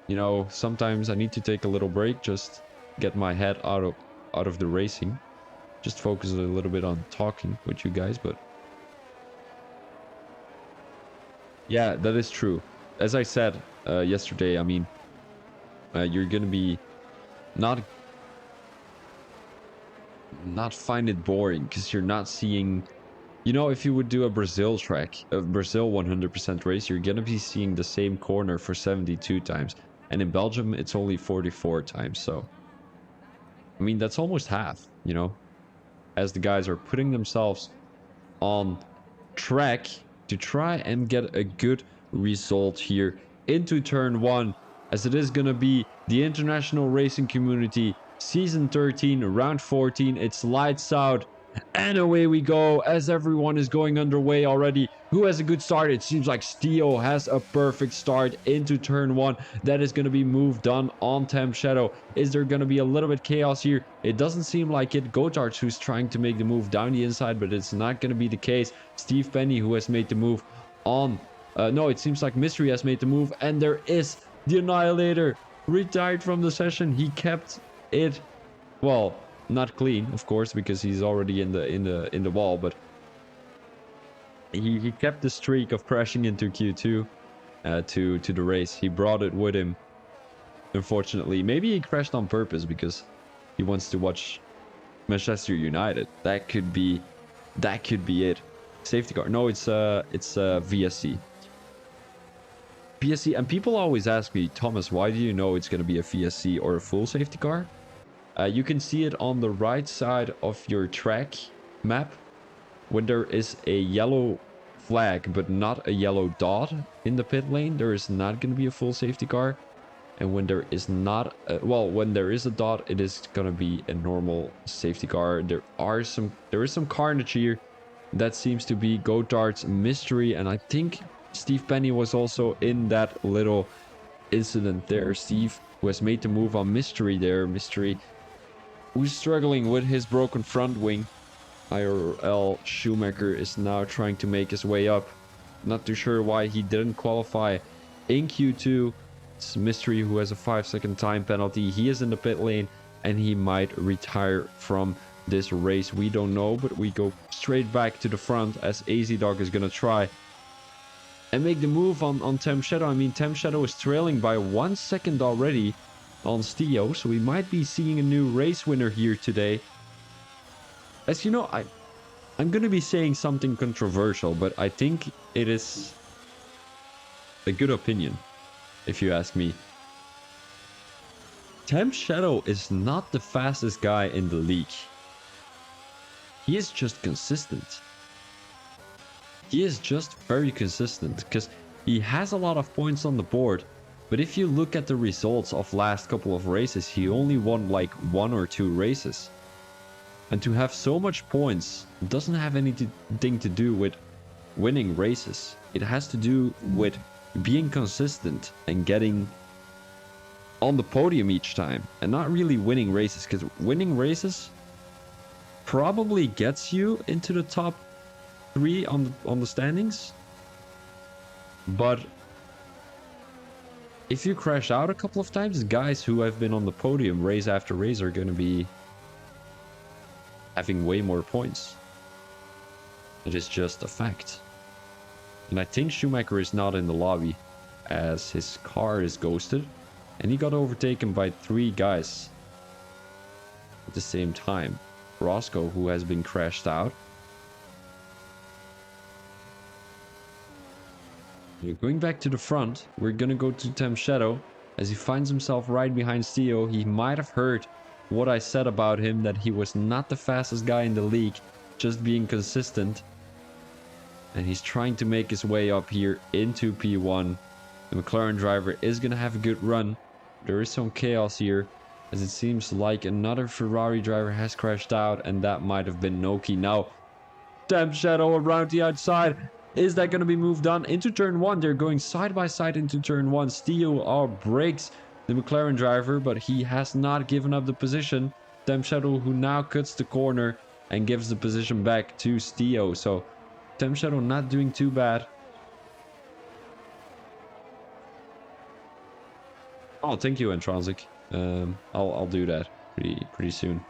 you know, sometimes I need to take a little break, just get my head out of the racing, just focus a little bit on talking with you guys. But yeah, that is true. As I said yesterday, I mean, you're gonna be not find it boring, because you're not seeing, you know, if you would do a Brazil track, a Brazil 100% race, you're gonna be seeing the same corner for 72 times, and in Belgium it's only 44 times. So I mean, that's almost half, you know, as the guys are putting themselves on track to try and get a good result here into turn 1, as it is gonna be the International Racing Community Season 13, Round 14. It's lights out, and away we go, as everyone is going underway already. Who has a good start? It seems like Stio has a perfect start into turn 1. That is going to be moved done on Temp Shadow. Is there going to be a little bit chaos here? It doesn't seem like it. Gotards who's trying to make the move down the inside, but it's not going to be the case. Steve Penny who has made the move on... no, it seems like Mystery has made the move, and there is the Annihilator retired from the session. He kept it, well, not clean, of course, because he's already in the wall, but he kept the streak of crashing into Q2 to the race. He brought it with him. Unfortunately, maybe he crashed on purpose because he wants to watch Manchester United. That could be it. Safety car. No, it's VSC. VSC, and people always ask me, Thomas, why do you know it's going to be a VSC or a full safety car? You can see it on the right side of your track map when there is a yellow flag but not a yellow dot in the pit lane. There is not going to be a full safety car, and when there is not when there is a dot, it is going to be a normal safety car. There is some carnage here. That seems to be Gotard's Mystery, and I think Steve Penny was also in that little incident there. Steve, who has made the move on Mystery there. Mystery, who's struggling with his broken front wing. IRL Schumacher is now trying to make his way up. Not too sure why he didn't qualify in Q2. It's Mystery who has a 5-second time penalty. He is in the pit lane, and he might retire from this race. We don't know, but we go straight back to the front as AZ-Dog is going to try and make the move on Temp Shadow. I mean, Temp Shadow is trailing by 1 second already on Stio, so we might be seeing a new race winner here today. As you know, I'm going to be saying something controversial, but I think it is a good opinion, if you ask me. Temp Shadow is not the fastest guy in the league. He is just consistent. He is just very consistent, because he has a lot of points on the board, but if you look at the results of last couple of races, he only won like 1 or 2 races. And to have so much points doesn't have anything to do with winning races. It has to do with being consistent and getting on the podium each time and not really winning races, because winning races probably gets you into the top 3 on the standings. But if you crash out a couple of times, guys who have been on the podium race after race are going to be having way more points. It is just a fact. And I think Schumacher is not in the lobby, as his car is ghosted and he got overtaken by 3 guys at the same time. Roscoe, who has been crashed out. Going back to the front, we're gonna go to Tem Shadow as he finds himself right behind Theo. He might have heard what I said about him, that he was not the fastest guy in the league, just being consistent. And he's trying to make his way up here into P1. The McLaren driver is gonna have a good run. There is some chaos here, as it seems like another Ferrari driver has crashed out, and that might have been Noki. Now, Tem Shadow around the outside. Is that going to be moved on into turn 1? They're going side by side into turn 1. Theo breaks the McLaren driver, but he has not given up the position. Tem Shadow, who now cuts the corner and gives the position back to Theo. So Tem Shadow not doing too bad. Oh, thank you, Intronsic. I'll do that pretty soon,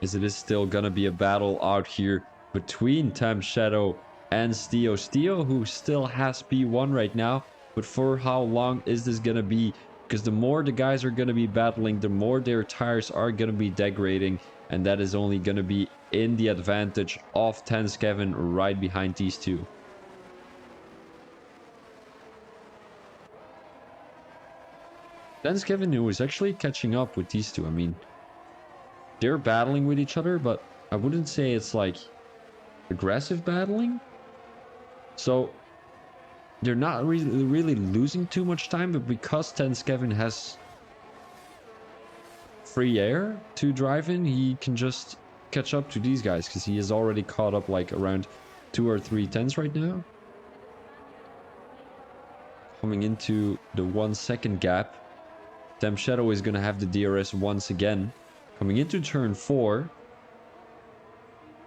as it is still gonna be a battle out here between Tem Shadow and Theo. Theo, who still has P1 right now, but for how long is this gonna be? Because the more the guys are gonna be battling, the more their tires are gonna be degrading, and that is only gonna be in the advantage of Tenskevin right behind these two. Tenskevin, who is actually catching up with these two. I mean, they're battling with each other, but I wouldn't say it's like aggressive battling. So they're not really losing too much time, but because Tenskevin has free air to drive in, he can just catch up to these guys, because he is already caught up like around 2 or 3 tenths right now. Coming into the 1 second gap, Tem Shadow is going to have the DRS once again. Coming into turn 4.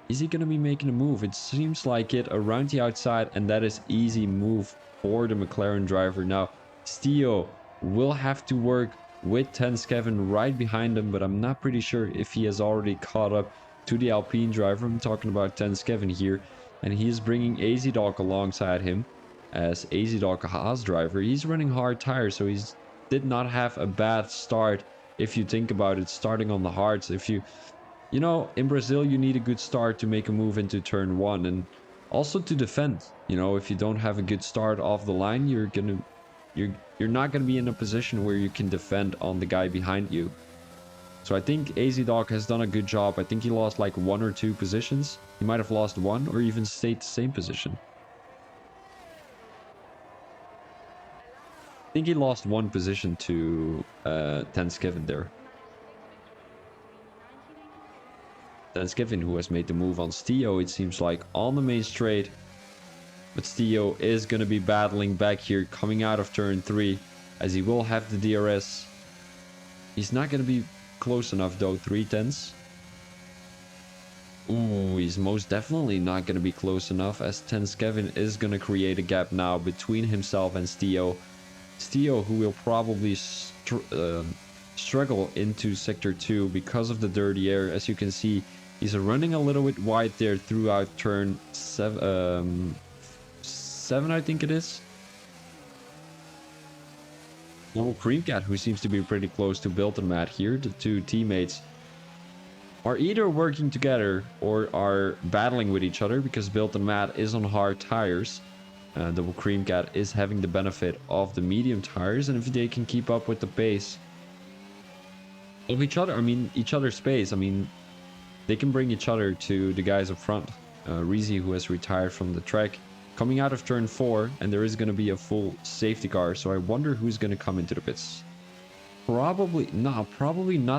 Is he going to be making a move? It seems like it, around the outside, and that is easy move for the McLaren driver. Now, Theo will have to work with Tenskevin right behind him, but I'm not pretty sure if he has already caught up to the Alpine driver. I'm talking about Tenskevin here, and he is bringing AZ-Dog alongside him as AZ-Dog, a Haas driver. He's running hard tires, so he's did not have a bad start if you think about it, starting on the hards. If you know, in Brazil, you need a good start to make a move into turn 1, and also to defend. You know, if you don't have a good start off the line, you're not gonna be in a position where you can defend on the guy behind you. So I think AZ-Dog has done a good job. I think he lost like 1 or 2 positions. He might have lost 1 or even stayed the same position. I think he lost 1 position to Tenskevin there. Tenskevin, who has made the move on Theo, it seems like, on the main straight. But Theo is going to be battling back here, coming out of turn 3, as he will have the DRS. He's not going to be close enough though, 3 tenths. Ooh, he's most definitely not going to be close enough, as Tenskevin is going to create a gap now between himself and Theo. Theo, who will probably struggle into sector 2 because of the dirty air. As you can see, he's running a little bit wide there throughout turn 7, I think it is. Well, Creamcat, who seems to be pretty close to Built and Matt here, the 2 teammates, are either working together or are battling with each other, because Built and Matt is on hard tires. Double Creamcat is having the benefit of the medium tires, and if they can keep up with the pace of each other, I mean, each other's pace, I mean, they can bring each other to the guys up front. Reezy, who has retired from the track, coming out of turn 4, and there is going to be a full safety car, so I wonder who's going to come into the pits. Probably not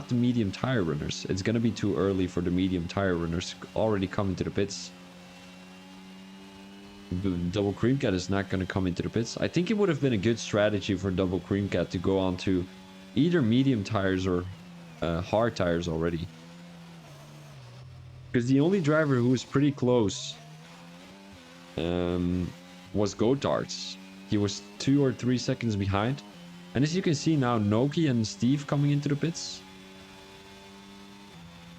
the medium tire runners. It's going to be too early for the medium tire runners already coming to the pits. Double Cream Cat is not going to come into the pits. I think it would have been a good strategy for Double Cream Cat to go on to either medium tires or hard tires already. Because the only driver who was pretty close was Gotards. He was 2 or 3 seconds behind. And as you can see now, Noki and Steve coming into the pits.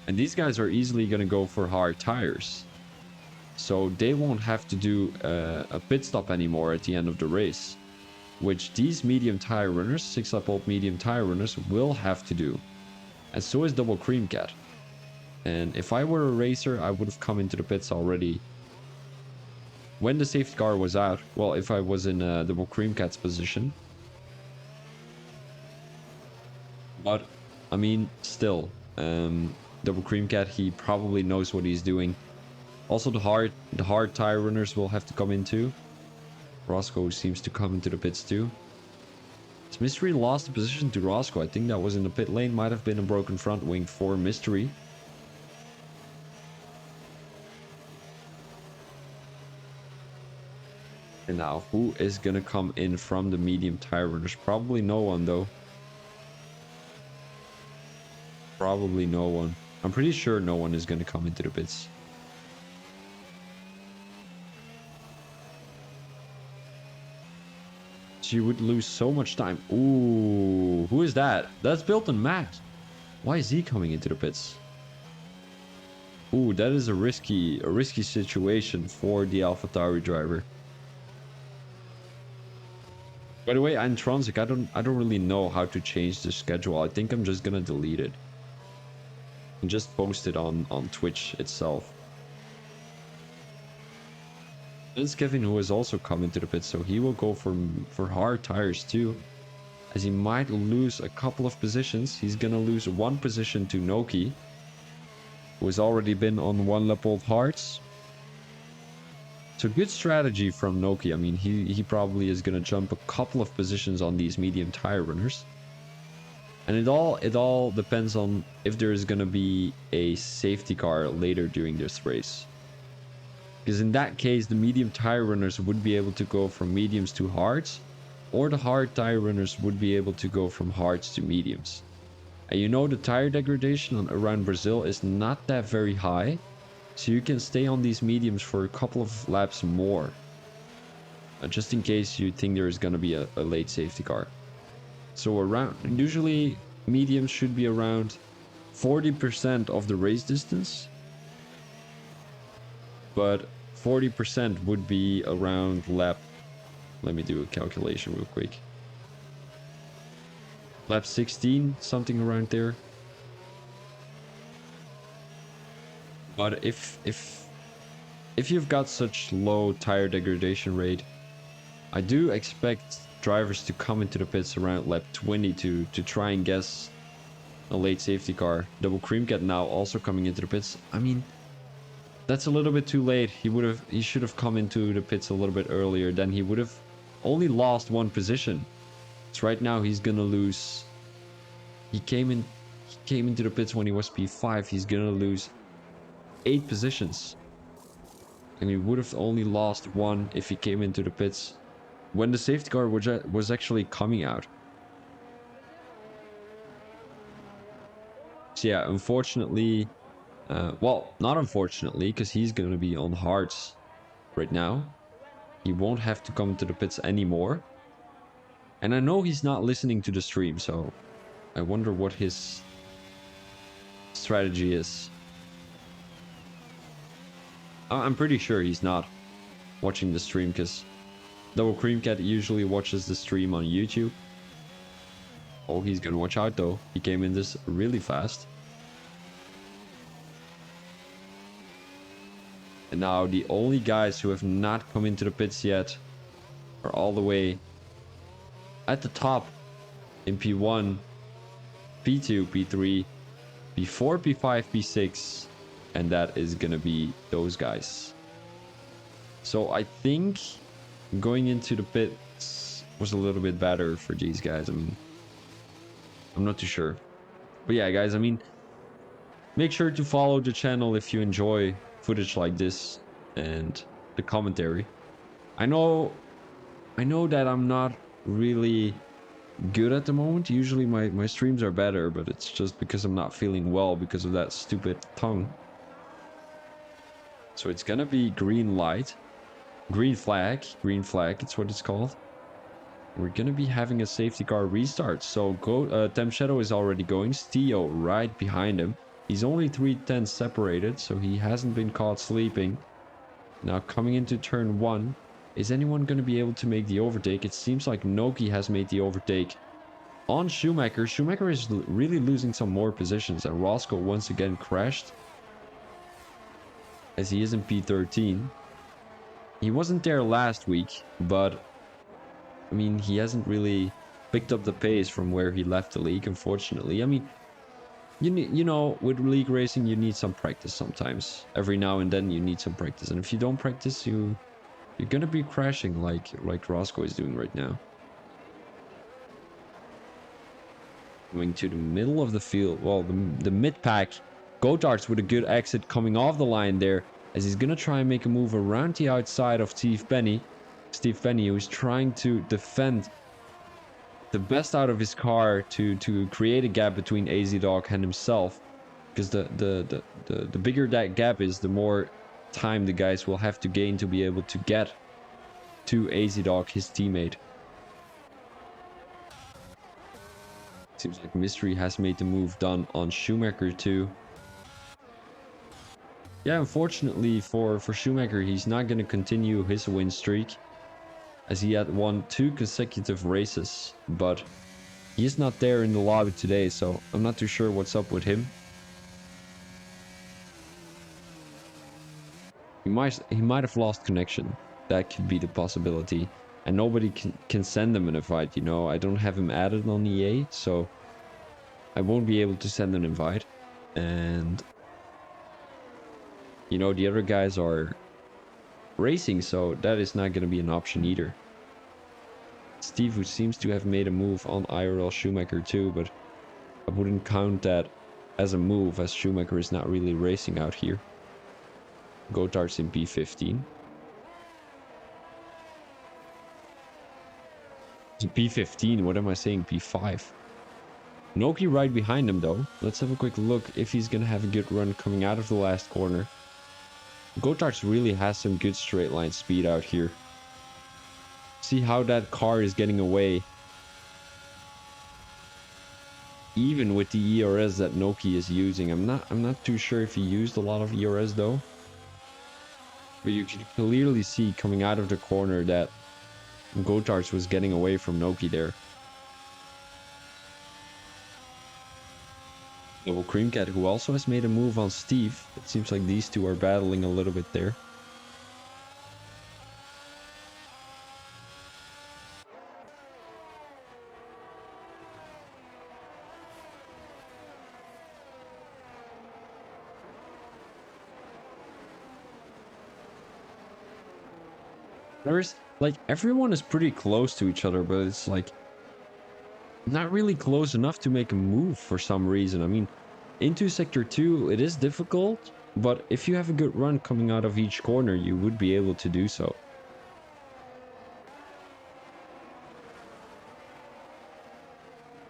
And these guys are easily going to go for hard tires. So they won't have to do a pit stop anymore at the end of the race. Which these medium tire runners, 6-lap-old medium tire runners, will have to do. And so is Double Cream Cat. And if I were a racer, I would have come into the pits already when the safety car was out. Well, if I was in Double Cream Cat's position. But, I mean, still, Double Cream Cat, he probably knows what he's doing. Also, the hard tire runners will have to come in too. Roscoe seems to come into the pits too. As Mystery lost the position to Roscoe, I think that was in the pit lane. Might have been a broken front wing for Mystery. And now, who is going to come in from the medium tire runners? Probably no one, though. Probably no one. I'm pretty sure no one is going to come into the pits. You would lose so much time. Ooh, who is that? That's Bilton Max. Why is he coming into the pits? Ooh, that is a risky situation for the AlphaTauri driver. By the way, Intronsic, I don't really know how to change the schedule. I think I'm just gonna delete it and just post it on Twitch itself. It's Kevin who has also come into the pit, so he will go for hard tires too, as he might lose a couple of positions. He's gonna lose 1 position to Noki, who has already been on 1-lap-old hards. So good strategy from Noki. I mean, he probably is gonna jump a couple of positions on these medium tire runners, and it all depends on if there is gonna be a safety car later during this race. Because in that case, the medium tire runners would be able to go from mediums to hards, or the hard tire runners would be able to go from hards to mediums. And you know the tire degradation around Brazil is not that very high, so you can stay on these mediums for a couple of laps more. Just in case you think there is going to be a late safety car. So usually mediums should be around 40% of the race distance. But 40% would be around lap... Let me do a calculation real quick. Lap 16, something around there. But if you've got such low tire degradation rate, I do expect drivers to come into the pits around lap 20 to try and guess a late safety car. Double Cream Cat now also coming into the pits. I mean, that's a little bit too late. He should have come into the pits a little bit earlier. Then he would have only lost 1 position. So right now he's gonna lose. He came into the pits when he was P5. He's gonna lose 8 positions. And he would have only lost 1 if he came into the pits when the safety car was actually coming out. So yeah, unfortunately, well, not unfortunately, because he's going to be on hards right now. He won't have to come to the pits anymore. And I know he's not listening to the stream, so I wonder what his strategy is. I'm pretty sure he's not watching the stream, because Double Cream Cat usually watches the stream on YouTube. Oh, he's gonna watch out though. He came in this really fast. And now the only guys who have not come into the pits yet are all the way at the top in P1, P2, P3, P4, P5, P6, and that is gonna be those guys. So I think going into the pits was a little bit better for these guys. I mean, I'm not too sure. But yeah, guys, I mean, make sure to follow the channel if you enjoy footage like this and the commentary. I know that I'm not really good at the moment. Usually my streams are better, but it's just because I'm not feeling well because of that stupid tongue. So it's gonna be green light. Green flag, it's what it's called. We're gonna be having a safety car restart. So Temp Shadow is already going. Stio right behind him. He's only 3 tenths separated, so he hasn't been caught sleeping. Now coming into turn 1. Is anyone gonna be able to make the overtake? It seems like Noki has made the overtake on Schumacher. Schumacher is really losing some more positions, and Roscoe once again crashed as he is in P13. He wasn't there last week, but I mean, he hasn't really picked up the pace from where he left the league, unfortunately. I mean, you know, with league racing, you need some practice sometimes. Every now and then, you need some practice, and if you don't practice, you're gonna be crashing like Roscoe is doing right now. Going to the middle of the field. Well, the mid pack. Gotards with a good exit coming off the line there, as he's gonna try and make a move around the outside of Steve Penny. Steve Penny, who is trying to defend the best out of his car to create a gap between AZ Dog and himself, because the bigger that gap is, the more time the guys will have to gain to be able to get to AZ Dog, his teammate. Seems like Mystery has made the move done on Schumacher too. Yeah, unfortunately for Schumacher, he's not going to continue his win streak, as he had won 2 consecutive races, but he is not there in the lobby today, so I'm not too sure what's up with him. He might have lost connection. That could be the possibility. And nobody can send him an invite, you know. I don't have him added on EA, so I won't be able to send an invite. And you know, the other guys are racing, so that is not going to be an option either. Steve, who seems to have made a move on IRL Schumacher too, but I wouldn't count that as a move, as Schumacher is not really racing out here. Gotards in P15. P15, what am I saying? P5. Noki right behind him though. Let's have a quick look if he's gonna have a good run coming out of the last corner. Gotards really has some good straight line speed out here. See how that car is getting away. Even with the ERS that Noki is using. I'm not too sure if he used a lot of ERS though. But you can clearly see coming out of the corner that Gotards was getting away from Noki there. Double Creamcat, who also has made a move on Steve. It seems like these two are battling a little bit there. There's like everyone is pretty close to each other, but it's like not really close enough to make a move for some reason. I mean, into sector 2 it is difficult, but if you have a good run coming out of each corner, you would be able to do so.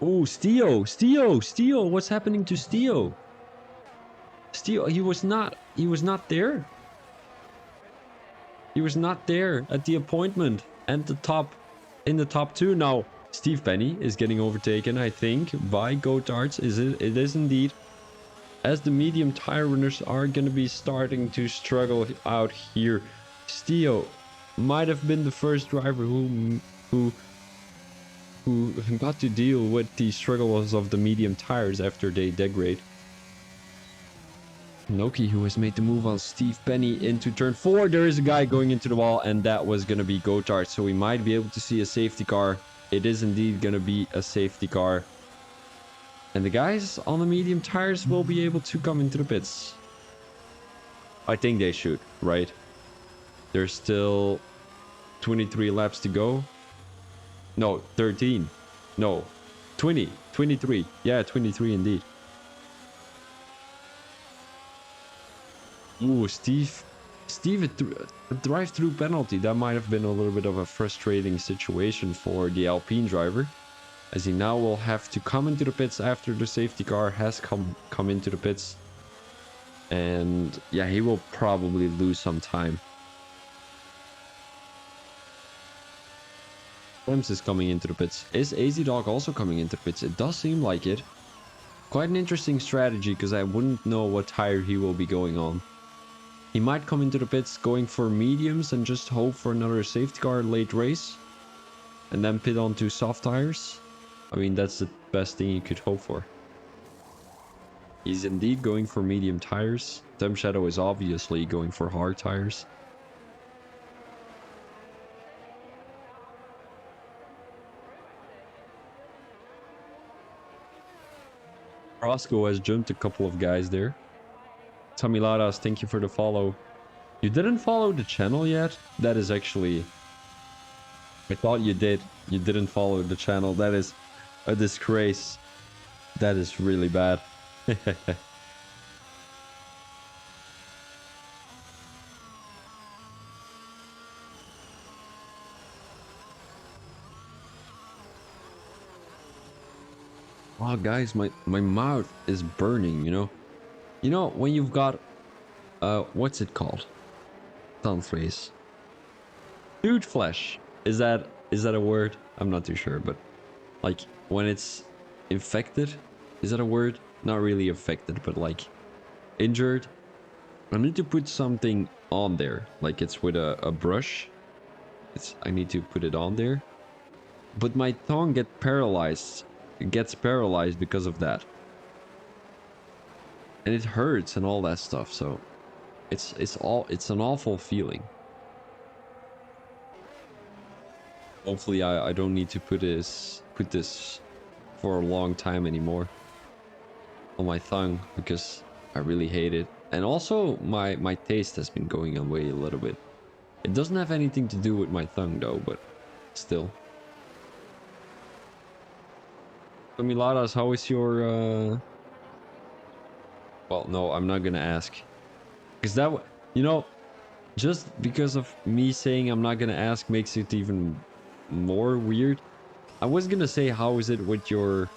Oh, Stio, what's happening to Stio? Stio, he was not there. He was not there at the appointment and in the top 2 now. Steve Penny is getting overtaken, I think, by Gotards. It is indeed. As the medium tire runners are going to be starting to struggle out here. Stio might have been the first driver who got to deal with the struggles of the medium tires after they degrade. Noki, who has made the move on Steve Penny into turn 4. There is a guy going into the wall, and that was going to be Gotard. So we might be able to see a safety car. It is indeed going to be a safety car. And the guys on the medium tires will be able to come into the pits. I think they should, right? There's still 23 laps to go. No, 13. No, 20. 23. Yeah, 23 indeed. Ooh, Steve Steve, a drive-through penalty. That might have been a little bit of a frustrating situation for the Alpine driver, as he now will have to come into the pits after the safety car has come into the pits. And yeah, he will probably lose some time. Williams is coming into the pits. Is AZ Dog also coming into the pits? It does seem like it. Quite an interesting strategy, because I wouldn't know what tire he will be going on. He might come into the pits going for mediums and just hope for another safety car late race. And then pit onto soft tires. I mean, that's the best thing you could hope for. He's indeed going for medium tires. Tem Shadow is obviously going for hard tires. Roscoe has jumped a couple of guys there. Tommy Ladas, thank you for the follow. You didn't follow the channel yet? That is actually... I thought you did. You didn't follow the channel. That is a disgrace. That is really bad. Wow, guys, my mouth is burning, you know? You know, when you've got... what's it called? Tongue face. Dude flesh. Is that a word? I'm not too sure, but... Like, when it's infected? Is that a word? Not really affected, but like... Injured? I need to put something on there. Like, it's with a brush. I need to put it on there. But my tongue gets paralyzed. It gets paralyzed because of that. And it hurts and all that stuff, so... It's an awful feeling. Hopefully I don't need to put this for a long time anymore on my tongue, because I really hate it. And also my taste has been going away a little bit. It doesn't have anything to do with my tongue though, but still. So Miladas, how is your well, no, I'm not gonna ask. Because that, you know, just because of me saying I'm not gonna ask makes it even more weird. I was gonna say, how is it with your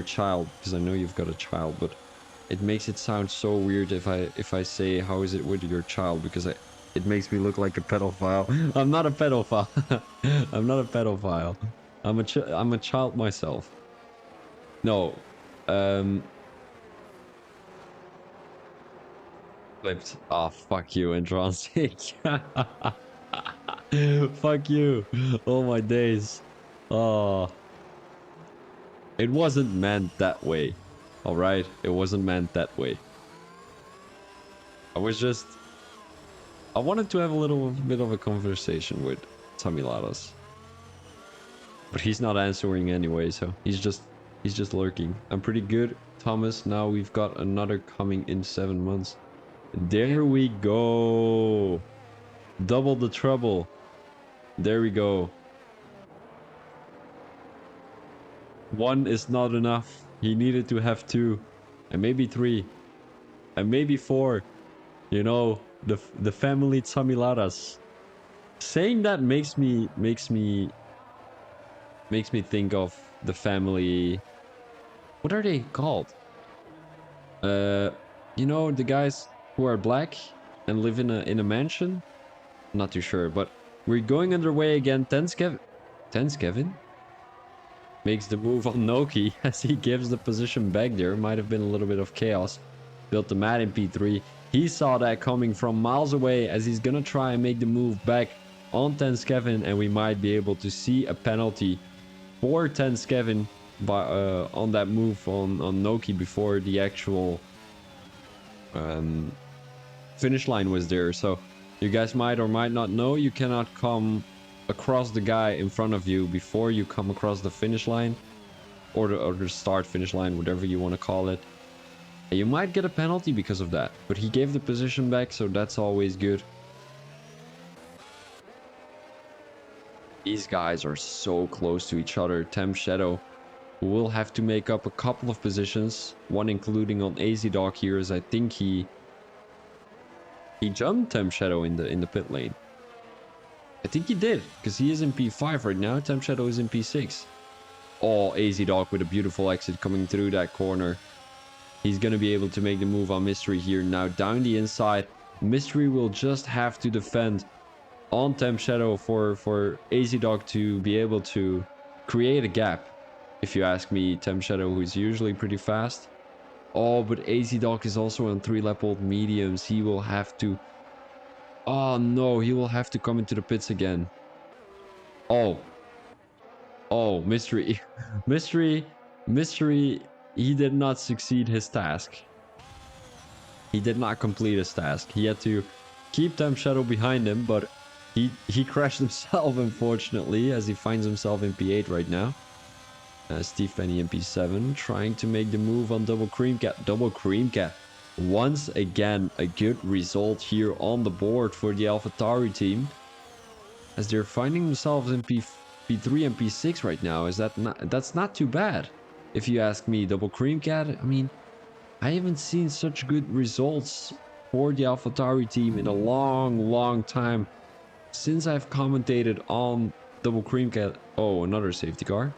child, because I know you've got a child, but it makes it sound so weird if I say how is it with your child, because it makes me look like a pedophile. I'm not a pedophile. I'm not a pedophile. I'm a child myself. No. Flipped. Oh, fuck you, Intronsic. Fuck you. Oh my days. Oh. It wasn't meant that way. Alright? It wasn't meant that way. I wanted to have a little bit of a conversation with Tommy Lados. But he's not answering anyway, so he's just lurking. I'm pretty good, Thomas. Now we've got another coming in 7 months. There we go. Double the trouble. There we go. One is not enough. He needed to have 2. And maybe 3. And maybe 4. You know, the family Tsamilaras. Saying that makes me think of the family. What are they called? You know, the guys who are black and live in a mansion? I'm not too sure, but we're going underway again. Tenskevin makes the move on Noki as he gives the position back there. Might have been a little bit of chaos. Built the mat in P3. He saw that coming from miles away as he's gonna try and make the move back on Tenskevin, and we might be able to see a penalty for Tenskevin by on that move on Noki before the actual finish line was there. So you guys might or might not know, you cannot come across the guy in front of you before you come across the finish line, or the start finish line, whatever you want to call it. And you might get a penalty because of that, but he gave the position back, so that's always good. These guys are so close to each other. Tem Shadow will have to make up a couple of positions, one including on AZ Dog here, as I think he He jumped Temp Shadow in the pit lane. I think he did, because he is in P5 right now. Temp Shadow is in P6. Oh, AZ Dog with a beautiful exit coming through that corner. He's going to be able to make the move on Mystery here. Now down the inside. Mystery will just have to defend on Temp Shadow for AZ Dog to be able to create a gap. If you ask me, Temp Shadow, who's usually pretty fast. Oh, but AZ Dog is also on 3-level mediums. He will have to... Oh no, he will have to come into the pits again. Oh. Oh, Mystery. Mystery, he did not succeed his task. He did not complete his task. He had to keep Temp Shadow behind him, but he crashed himself, unfortunately, as he finds himself in P8 right now. Steve Penny in P7, trying to make the move on Double Cream Cat. Double Cream Cat. Once again, a good result here on the board for the AlphaTauri team, as they're finding themselves in P3 and P6 right now. That's not too bad, if you ask me. Double Cream Cat, I mean, I haven't seen such good results for the AlphaTauri team in a long time since I've commentated on Double Cream Cat. Oh, another safety car.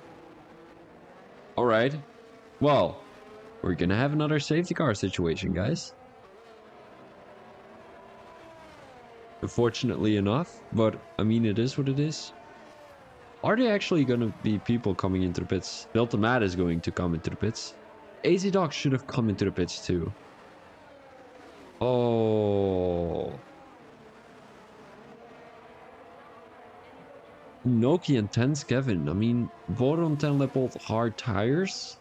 All right. Well, we're gonna have another safety car situation, guys. Unfortunately enough, but I mean, it is what it is. Are there actually gonna be people coming into the pits? Miltomat is going to come into the pits. AZ Dog should have come into the pits too. Oh. Noki and Tense Kevin. I mean, both on 10-level hard tires.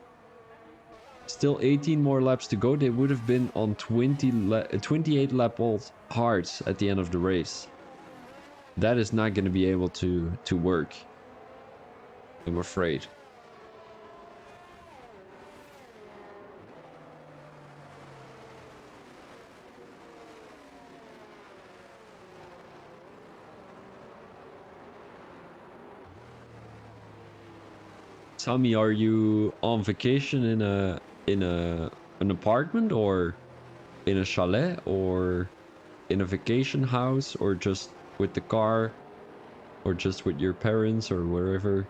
Still 18 more laps to go. They would have been on 28 level hards at the end of the race. That is not going to be able to work, I'm afraid. Tommy, are you on vacation in an apartment, or in a chalet, or in a vacation house, or just with the car, or just with your parents, or wherever?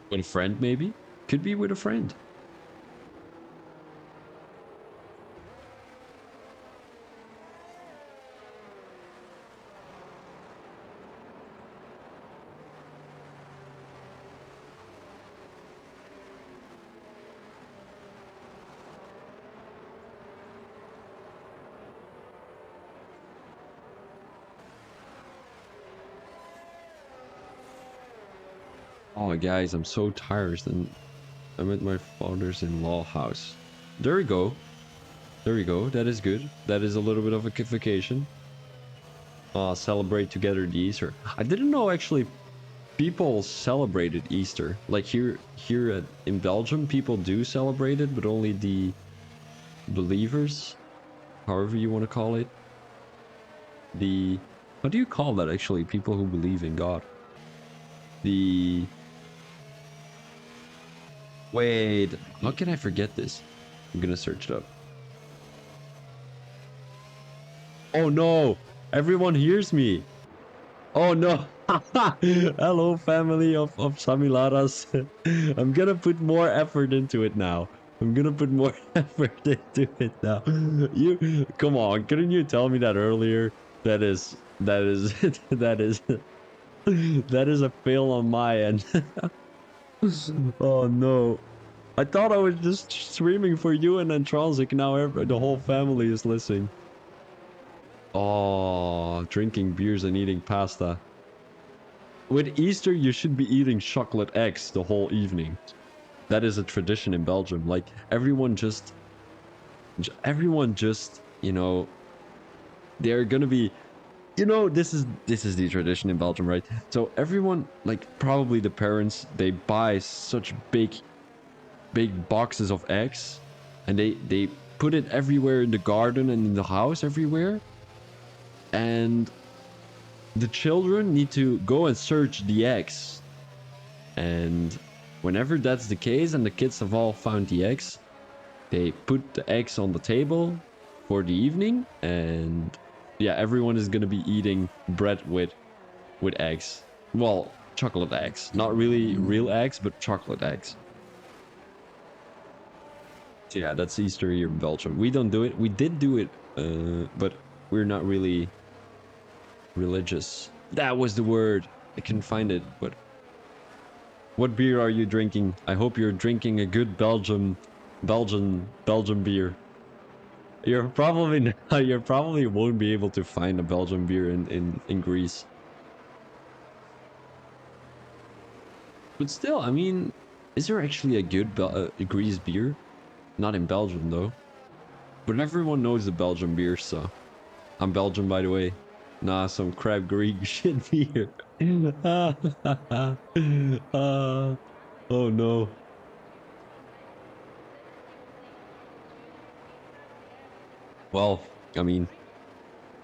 With a friend, maybe? Could be with a friend. Oh, guys, I'm so tired, and I'm at my father's-in-law house. There we go. There we go. That is good. That is a little bit of a vacation. Celebrate together the Easter. I didn't know actually people celebrated Easter. Like here in Belgium, people do celebrate it, but only the believers, however you want to call it. What do you call that actually? People who believe in God. Wait, how can I forget this? I'm gonna search it up. Oh no! Everyone hears me! Oh no! Hello, family of Samilaras. I'm gonna put more effort into it now. I'm gonna put more effort into it now. You, come on, couldn't you tell me that earlier? That is that is a fail on my end. Oh no. I thought I was just streaming for you and then Transic. Now the whole family is listening. Oh, drinking beers and eating pasta. With Easter, you should be eating chocolate eggs the whole evening. That is a tradition in Belgium. Like, everyone just, you know, they're gonna be, you know, this is the tradition in Belgium, right? So everyone, like, probably the parents, they buy such big boxes of eggs, and they put it everywhere in the garden and in the house, everywhere. And the children need to go and search the eggs. And whenever that's the case and the kids have all found the eggs, they put the eggs on the table for the evening, and yeah, everyone is gonna be eating bread with eggs. Well, chocolate eggs, not really real eggs, but chocolate eggs. So yeah, that's Easter here in Belgium. We don't do it. We did do it, but we're not really religious. That was the word. I couldn't find it, but what beer are you drinking? I hope you're drinking a good Belgian beer. You're probably not, you probably won't be able to find a Belgian beer in Greece. But still, I mean, is there actually a good Greece beer? Not in Belgium though. But everyone knows the Belgian beer, so I'm Belgian, by the way. Nah, some crap Greek shit beer. Oh no. Well, I mean,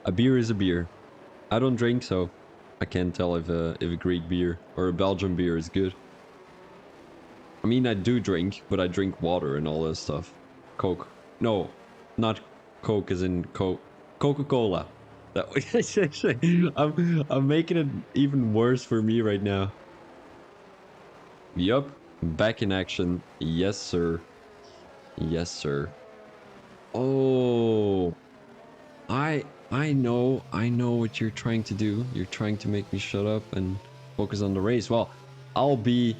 a beer is a beer. I don't drink, so I can't tell if a Greek beer or a Belgian beer is good. I mean, I do drink, but I drink water and all that stuff. Coke. No, not Coke as in Coke. Coca-Cola. I'm making it even worse for me right now. Yup, back in action. Yes, sir. Yes, sir. Oh, I know what you're trying to do. You're trying to make me shut up and focus on the race. Well, I'll be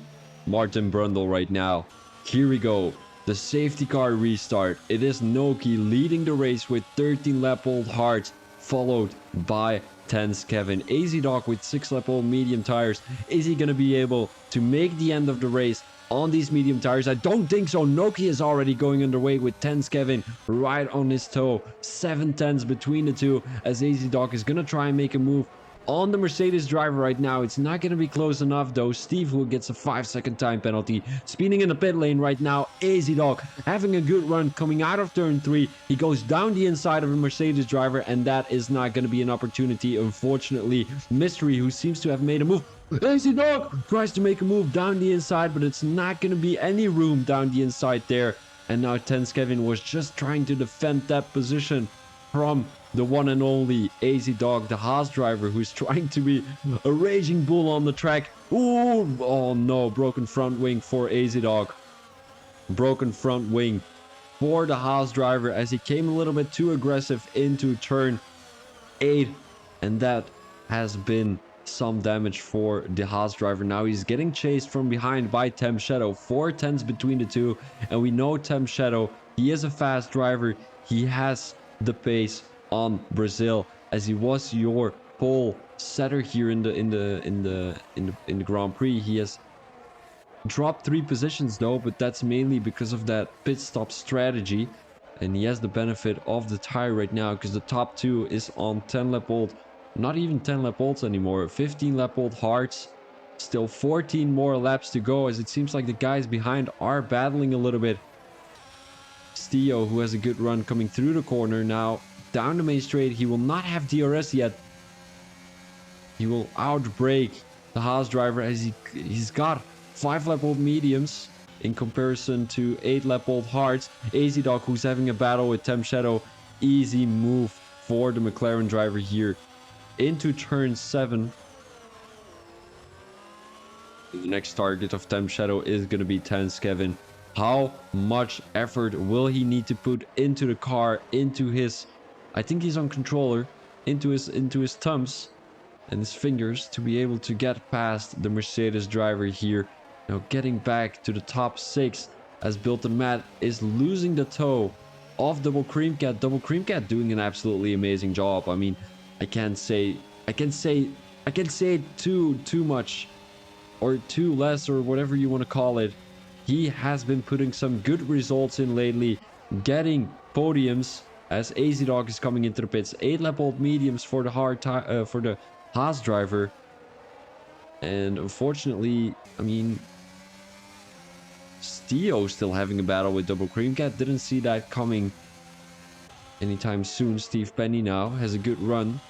Martin Brundle right now. Here we go. The safety car restart. It is Noki leading the race with 13 lap old Hart, followed by 10's Kevin. AZ Dog with 6 lap old medium tires. Is he going to be able to make the end of the race on these medium tires? I don't think so. Noki is already going underway with 10's Kevin right on his toe. 7 10s between the two as AZ Dog is going to try and make a move on the Mercedes driver right now. It's not going to be close enough though. Steve who gets a 5-second time penalty. Speeding in the pit lane right now. AZ Dog having a good run coming out of turn 3. He goes down the inside of a Mercedes driver, and that is not going to be an opportunity. Unfortunately, Mystery, who seems to have made a move. AZ Dog tries to make a move down the inside, but it's not going to be any room down the inside there. And now 10's Kevin was just trying to defend that position from the one and only AZ Dog, the Haas driver, who's trying to be a raging bull on the track. Ooh, oh no, broken front wing for AZ Dog. Broken front wing for the Haas driver as he came a little bit too aggressive into turn 8. And that has been some damage for the Haas driver. Now he's getting chased from behind by Tem Shadow. 4 10s between the two. And we know Tem Shadow, he is a fast driver. He has the pace on Brazil, as he was your pole setter here in the Grand Prix. He has dropped 3 positions though, but that's mainly because of that pit stop strategy, and he has the benefit of the tire right now because the top 2 is on 10 lap old, not even 10 lap olds anymore, 15 lap old Harts. Still 14 more laps to go, as it seems like the guys behind are battling a little bit. Stio, who has a good run coming through the corner now down the main straight. He will not have DRS yet. He will outbrake the Haas driver as he's got 5 lap old mediums in comparison to 8 lap old Harts. AZ Dog, who's having a battle with Tem Shadow. Easy move for the McLaren driver here into turn 7. The next target of Tem Shadow is going to be 10's Kevin. How much effort will he need to put into the car, into his, I think he's on controller, into his thumbs and his fingers to be able to get past the Mercedes driver here. Now getting back to the top 6 as Bilton Matt is losing the toe of Double Cream Cat. Double Cream Cat doing an absolutely amazing job. I mean, I can't say too much or too less or whatever you want to call it. He has been putting some good results in lately, getting podiums as AZ Dog is coming into the pits. 8 lap old mediums for the for the Haas driver. And unfortunately, I mean, Stio still having a battle with Double Cream Cat. Didn't see that coming anytime soon. Steve Penny now has a good run,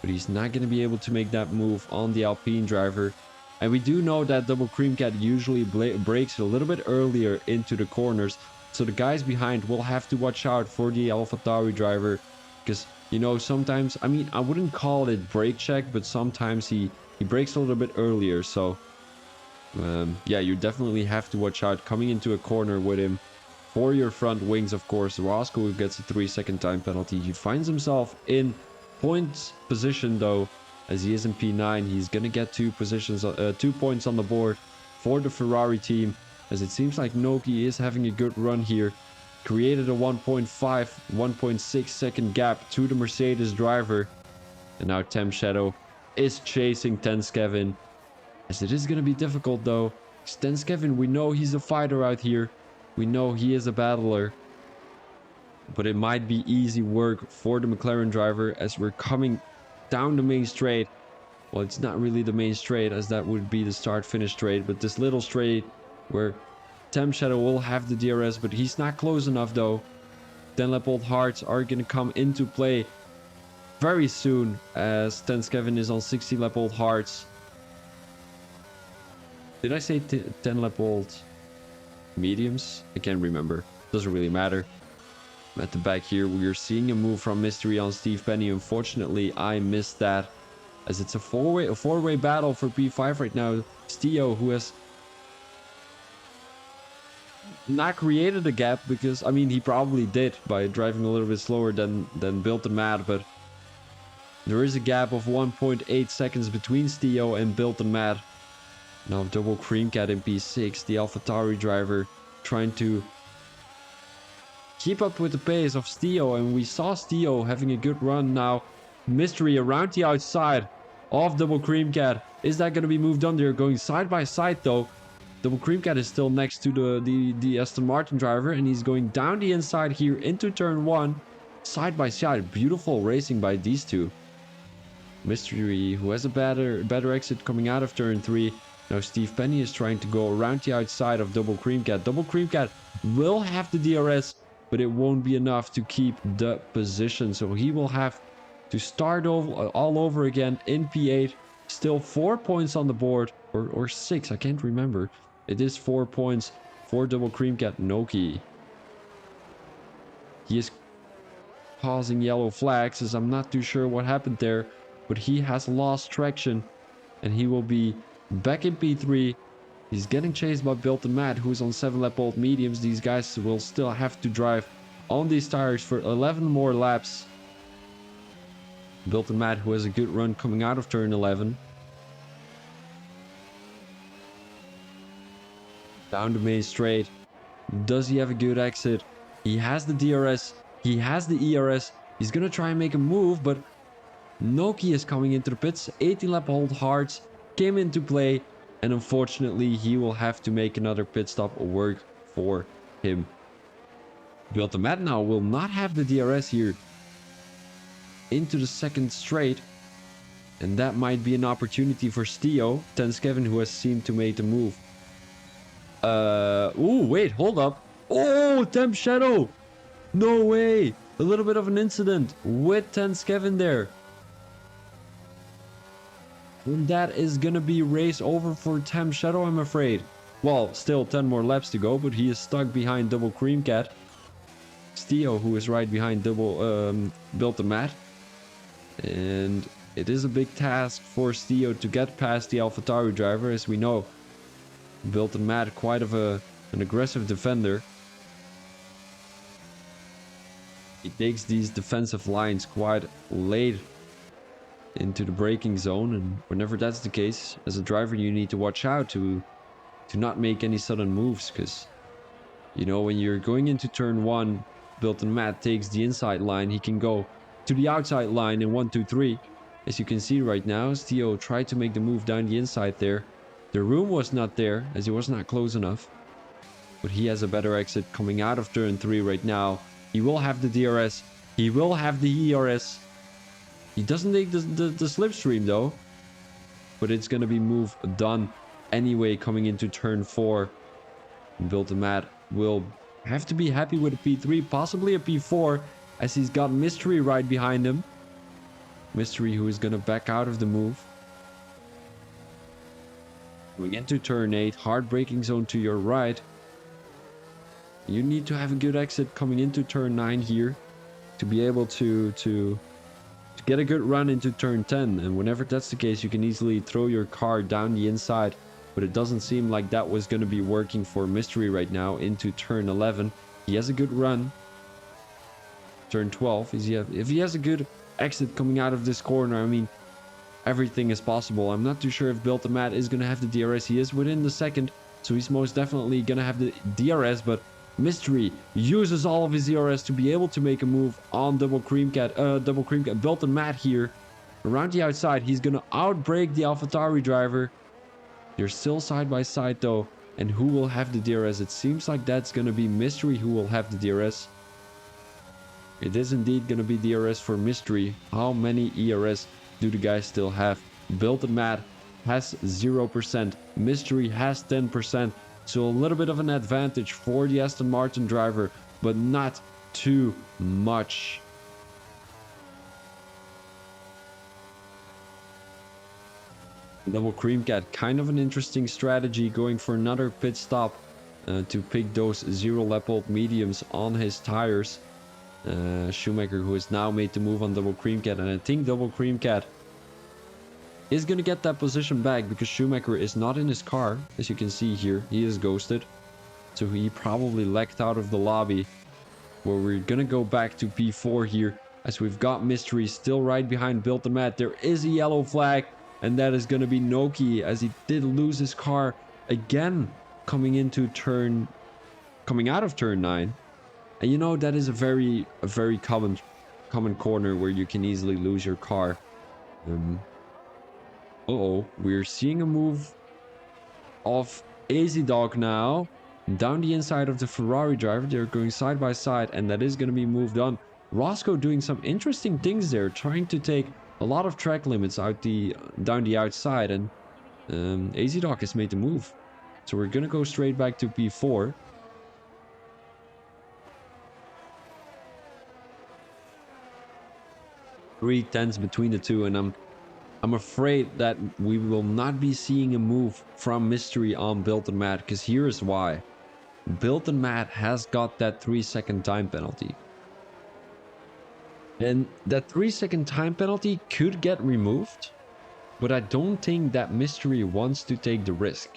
but he's not going to be able to make that move on the Alpine driver. And we do know that Double Cream Cat usually breaks a little bit earlier into the corners. So the guys behind will have to watch out for the AlphaTauri driver, because you know sometimes, I mean, I wouldn't call it brake check, but sometimes he brakes a little bit earlier. So yeah, you definitely have to watch out coming into a corner with him. For your front wings, of course, Roscoe gets a 3-second time penalty. He finds himself in points position though, as he is in P9. He's gonna get 2 points on the board for the Ferrari team, as it seems like Noki is having a good run here. Created a 1.5, 1.6 second gap to the Mercedes driver, and now Tem Shadow is chasing Tenskevin, as it is gonna be difficult though. Tenskevin, we know he's a fighter out here. We know he is a battler, but it might be easy work for the McLaren driver as we're coming down the main straight. Well, it's not really the main straight, as that would be the start-finish straight, but this little straight where Tem Shadow will have the DRS, but he's not close enough though. 10-lap old hearts are going to come into play very soon, as Tenskevin is on 60-lap old hearts. Did I say 10-lap old mediums? I can't remember. Doesn't really matter. At the back here, we are seeing a move from Mystery on Steve Penny. Unfortunately, I missed that, as it's a four-way battle for P5 right now. Stio, who has not created a gap, because I mean he probably did by driving a little bit slower than Built and Mad, but there is a gap of 1.8 seconds between Stio and Built and Mad. Now double Cream Cat in P6, the AlphaTauri driver trying to keep up with the pace of Stio, and we saw Stio having a good run. Now Mystery around the outside of double Cream Cat. Is that going to be moved on? They're going side by side though. Double Cream Cat is still next to the Aston Martin driver, and he's going down the inside here into turn 1, side by side. Beautiful racing by these two. Mystery, who has a better exit coming out of turn 3. Now Steve Penny is trying to go around the outside of Double Cream Cat. Double Cream Cat will have the DRS, but it won't be enough to keep the position. So he will have to start all over again in P8. Still 4 points on the board, or 6, I can't remember. It is 4 points for Double Cream Cat Noki. He is causing yellow flags, as I'm not too sure what happened there, but he has lost traction, and he will be back in P3. He's getting chased by Built and Mad, who's on 7-lap old mediums. These guys will still have to drive on these tires for 11 more laps. Built and Mad, who has a good run coming out of turn 11. Down the main straight. Does he have a good exit? He has the DRS. He has the ERS. He's gonna try and make a move, but Noki is coming into the pits. 18-lap hold hards came into play, and unfortunately he will have to make another pit stop work for him. Built and Mad now will not have the DRS here into the second straight, and that might be an opportunity for Stio. Tenskevin, who has seemed to make the move. Ooh, wait, hold up. Oh, Tem Shadow! No way! A little bit of an incident with Tenskevin there. And that is gonna be race over for Tem Shadow, I'm afraid. Well, still 10 more laps to go, but he is stuck behind Double Cream Cat. Stio, who is right behind Built and Mad. And it is a big task for Stio to get past the AlphaTauri driver, as we know. Built and Mad, quite of an aggressive defender. He takes these defensive lines quite late into the braking zone, and whenever that's the case, as a driver you need to watch out to not make any sudden moves, because you know when you're going into turn 1, Built and Mad takes the inside line. He can go to the outside line in 1, 2, 3. As you can see right now, Stio tried to make the move down the inside there. The room was not there, as he was not close enough, but he has a better exit coming out of turn 3 right now. He will have the DRS. He will have the ERS. He doesn't take the slipstream though, but it's gonna be move done anyway coming into turn 4. Built and Mad will have to be happy with a P3, possibly a P4, as he's got Mystery right behind him. Mystery, who is gonna back out of the move. Going into turn 8, hard braking zone to your right. You need to have a good exit coming into turn 9 here to be able to get a good run into turn 10. And whenever that's the case, you can easily throw your car down the inside. But it doesn't seem like that was going to be working for Mystery right now into turn 11. He has a good run. Turn 12. If he has a good exit coming out of this corner, I mean, everything is possible. I'm not too sure if Built the Mat is going to have the DRS. He is within the second, so he's most definitely going to have the DRS, but Mystery uses all of his DRS to be able to make a move on Double Cream Cat. Built the Mat here. Around the outside, he's going to outbrake the AlphaTauri driver. They're still side by side though, and who will have the DRS? It seems like that's going to be Mystery who will have the DRS. It is indeed going to be DRS for Mystery. How many ERS do the guys still have? Built and Matt has 0%. Mystery has 10%. So a little bit of an advantage for the Aston Martin driver, but not too much. Double Cream Cat, kind of an interesting strategy, going for another pit stop to pick those zero lap old mediums on his tires. Schumacher, who has now made the move on Double Cream Cat, and I think Double Cream Cat is going to get that position back because Schumacher is not in his car. As you can see here, he is ghosted, so he probably lecked out of the lobby, where we're going to go back to P4 here, as we've got Mystery still right behind Built and Matt. There is a yellow flag, and that is going to be Noki, as he did lose his car again coming out of turn 9. And you know, that is a very common corner where you can easily lose your car. We're seeing a move of AZ Dog now down the inside of the Ferrari driver. They're going side by side, and that is going to be moved on. Roscoe doing some interesting things there, trying to take a lot of track limits down the outside, and AZ Dog has made the move. So we're going to go straight back to P4. 3/10 between the two, and I'm afraid that we will not be seeing a move from Mystery on Built and Matt, because here is why. Built and Matt has got that 3-second time penalty. And that 3-second time penalty could get removed, but I don't think that Mystery wants to take the risk.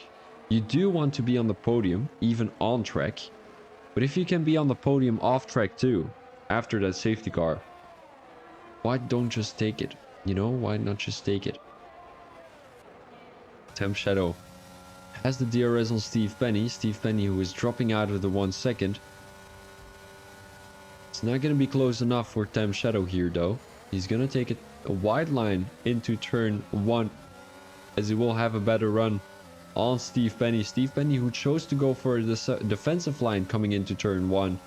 You do want to be on the podium, even on track, but if you can be on the podium off track too, after that safety car, why don't just take it? You know, why not just take it? Temp Shadow has the DRS on Steve Penny. Steve Penny, who is dropping out of the 1 second. It's not going to be close enough for Temp Shadow here though. He's going to take it a wide line into turn 1, as he will have a better run on Steve Penny. Steve Penny, who chose to go for the defensive line coming into turn 1,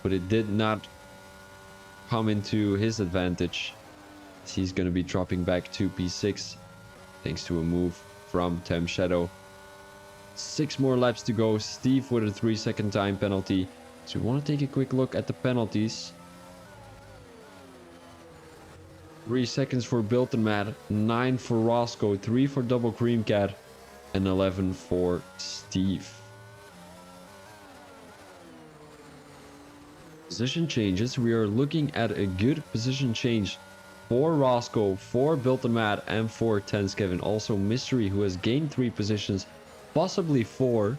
but it did not come into his advantage. He's going to be dropping back to P6 thanks to a move from Temp Shadow. 6 more laps to go. Steve with a 3-second time penalty. So we want to take a quick look at the penalties. 3 seconds for Built and Matt, 9 for Roscoe, 3 for Double Cream Cat, and 11 for Steve. Position changes. We are looking at a good position change for Roscoe, for Built and Matt, and for Tense Kevin. Also Mystery, who has gained 3 positions, possibly 4,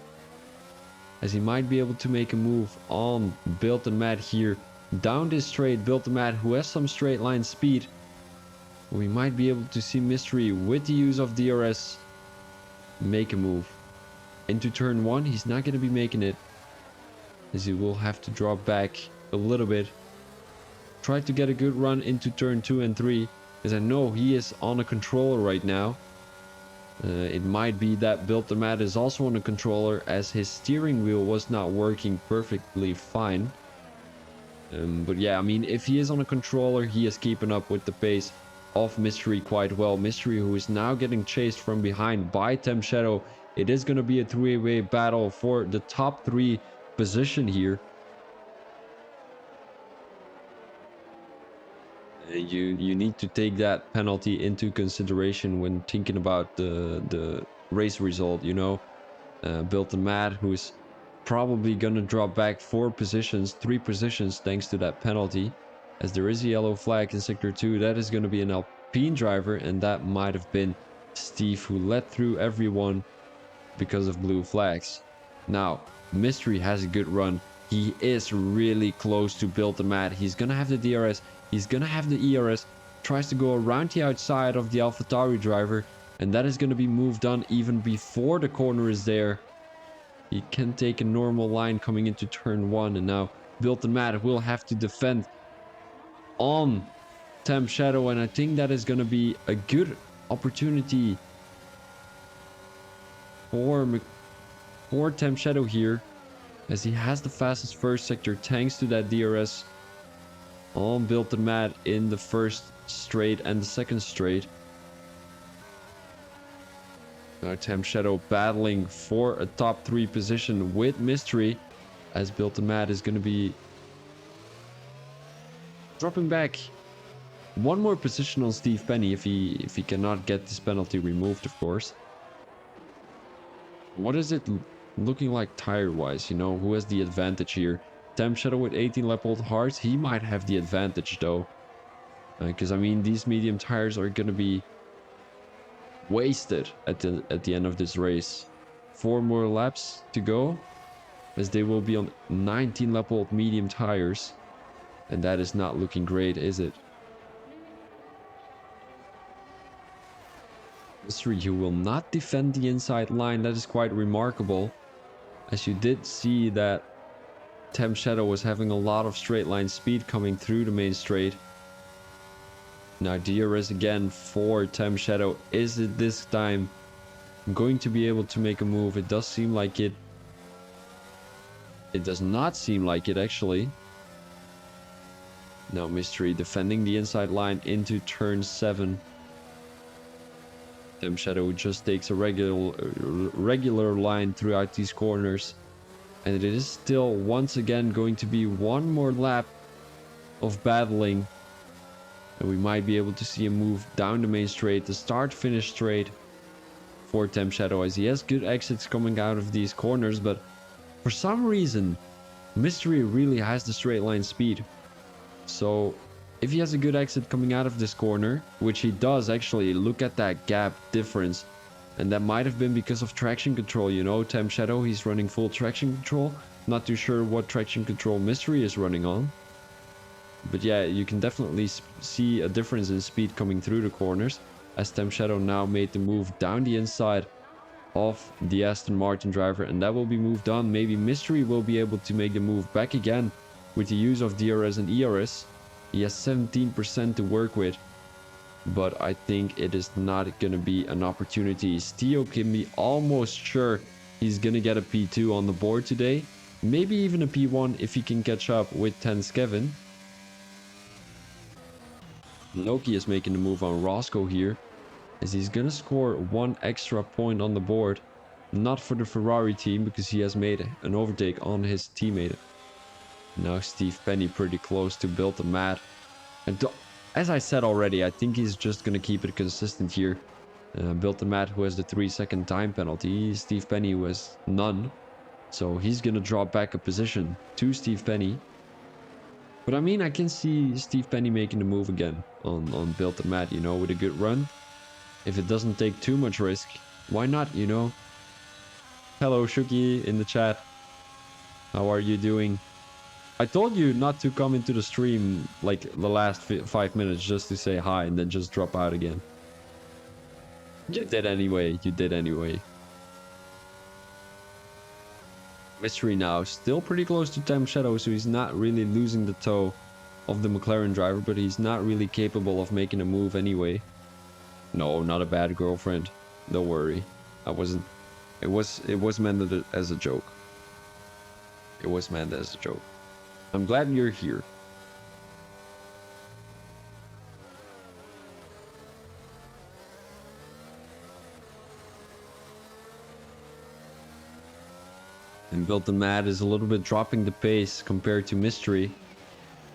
as he might be able to make a move on Built and Matt here. Down this straight, Built and Matt, who has some straight line speed. We might be able to see Mystery with the use of DRS make a move. Into turn 1, he's not going to be making it, as he will have to drop back a little bit. Try to get a good run into turn 2 and 3, as I know he is on a controller right now. It might be that Built and Matt is also on a controller, as his steering wheel was not working perfectly fine. But yeah, I mean, if he is on a controller, he is keeping up with the pace of Mystery quite well. Mystery, who is now getting chased from behind by Temp Shadow. It is going to be a 3-way battle for the top 3 position here. You need to take that penalty into consideration when thinking about the race result, you know. Built and Matt, who's probably gonna drop back 3 positions thanks to that penalty, as there is a yellow flag in sector 2. That is gonna be an Alpine driver, and that might have been Steve, who let through everyone because of blue flags. Now, Mystery has a good run. He is really close to Build the Mat. He's gonna have the DRS, he's gonna have the ERS, tries to go around the outside of the AlphaTauri driver, and that is gonna be moved on even before the corner is there. He can take a normal line coming into turn 1, and now Build the Mat will have to defend on Temp Shadow, and I think that is gonna be a good opportunity for Temp Shadow here, as he has the fastest first sector thanks to that DRS on Build the Mat in the first straight and the second straight. Now Temp Shadow battling for a top 3 position with Mystery, as Build the Mat is going to be dropping back 1 more position on Steve Penny if he cannot get this penalty removed, of course. What is it looking like tire-wise? You know, who has the advantage here? Temp Shadow with 18 lap-old hards, he might have the advantage though. Because I mean, these medium tires are going to be wasted at the end of this race. 4 more laps to go, as they will be on 19 lap-old medium tires. And that is not looking great, is it? Mystery, who will not defend the inside line. That is quite remarkable, as you did see that Temp Shadow was having a lot of straight line speed coming through the main straight. Now DRS again for Temp Shadow. Is it this time going to be able to make a move? It does seem like it. It does not seem like it, actually. Now Mystery defending the inside line into turn 7. Temp Shadow just takes a regular line throughout these corners, and it is still once again going to be 1 more lap of battling, and we might be able to see a move down the main straight, the start-finish straight for Temp Shadow, as he has good exits coming out of these corners, but for some reason Mystery really has the straight line speed. So if he has a good exit coming out of this corner, which he does actually, look at that gap difference. And that might have been because of traction control, you know, Temp Shadow, he's running full traction control. Not too sure what traction control Mystery is running on. But yeah, you can definitely see a difference in speed coming through the corners, as Temp Shadow now made the move down the inside of the Aston Martin driver, and that will be moved on. Maybe Mystery will be able to make the move back again with the use of DRS and ERS. He has 17% to work with, but I think it is not going to be an opportunity. Theo can be almost sure he's going to get a P2 on the board today. Maybe even a P1 if he can catch up with Tense Kevin. Loki is making the move on Roscoe here, as he's going to score 1 extra point on the board. Not for the Ferrari team, because he has made an overtake on his teammate. Now Steve Penny pretty close to Build the Mat. And as I said already, I think he's just going to keep it consistent here. Build the Mat, who has the 3-second time penalty. Steve Penny, who has none. So he's going to drop back a position to Steve Penny. But I mean, I can see Steve Penny making the move again on Build the Mat, you know, with a good run. If it doesn't take too much risk, why not, you know? Hello, Shuki in the chat. How are you doing? I told you not to come into the stream like the last 5 minutes just to say hi and then just drop out again. You did anyway, you did anyway. Mystery now still pretty close to Temp Shadow, so he's not really losing the toe of the McLaren driver, but he's not really capable of making a move anyway. No, not a bad girlfriend. Don't worry. I wasn't. It was meant as a joke. It was meant as a joke. I'm glad you're here. And Build the Mat is a little bit dropping the pace compared to Mystery,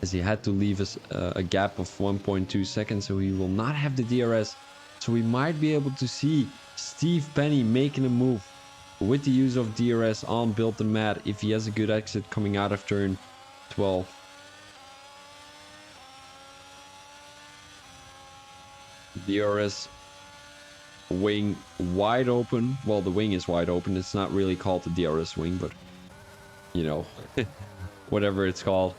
as he had to leave us a gap of 1.2 seconds, so he will not have the DRS. So we might be able to see Steve Penny making a move with the use of DRS on Built and Mad if he has a good exit coming out of turn 12. DRS wing wide open. Well, the wing is wide open. It's not really called the DRS wing, but you know, whatever it's called.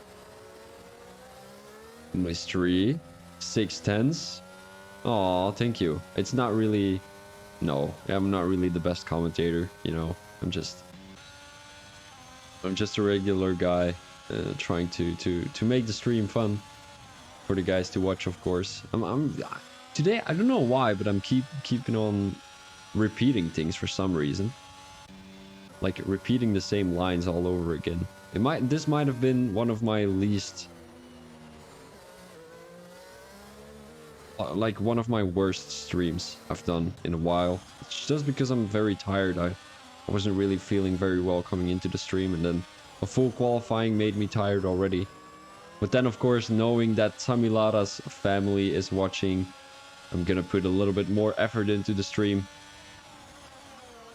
Mystery 610s. Oh, thank you. It's not really, no, I'm not really the best commentator, you know. I'm just a regular guy trying to make the stream fun for the guys to watch, of course. Today, I don't know why, but I'm keeping on repeating things for some reason. Like repeating the same lines all over again. This might have been one of my least, like one of my worst streams I've done in a while. It's just because I'm very tired. I wasn't really feeling very well coming into the stream, and then a full qualifying made me tired already. But then, of course, knowing that Samilara's family is watching, I'm gonna put a little bit more effort into the stream.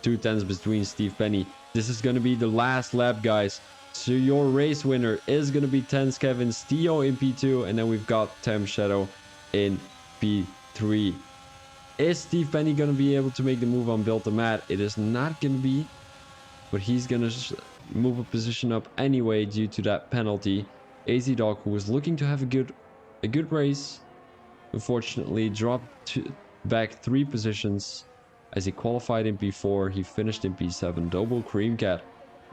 2 10s between Steve Penny. This is gonna be the last lap, guys. So your race winner is gonna be TenSkevin, Stio in P2, and then we've got Tem Shadow in P3. Is Steve Penny gonna be able to make the move on Built and Mad? It is not gonna be, but he's gonna move a position up anyway due to that penalty. AZ Dog, who was looking to have a good race, unfortunately dropped back 3 positions as he qualified in P4. He finished in P7. Double Cream Cat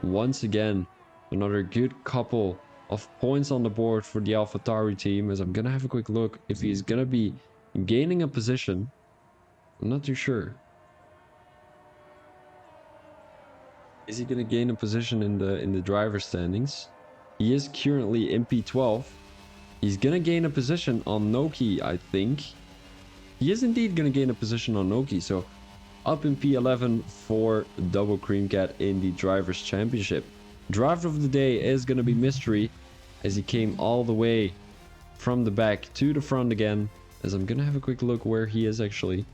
once again, another good couple of points on the board for the AlphaTauri team, as I'm gonna have a quick look if he's gonna be gaining a position. I'm not too sure. Is he gonna gain a position in the driver standings? He is currently in P12. He's gonna gain a position on Noki, I think. He is indeed gonna gain a position on Noki, so up in P11 for Double Cream Cat in the Drivers' Championship. Driver of the day is gonna be Mystery, as he came all the way from the back to the front again, as I'm gonna have a quick look where he is actually.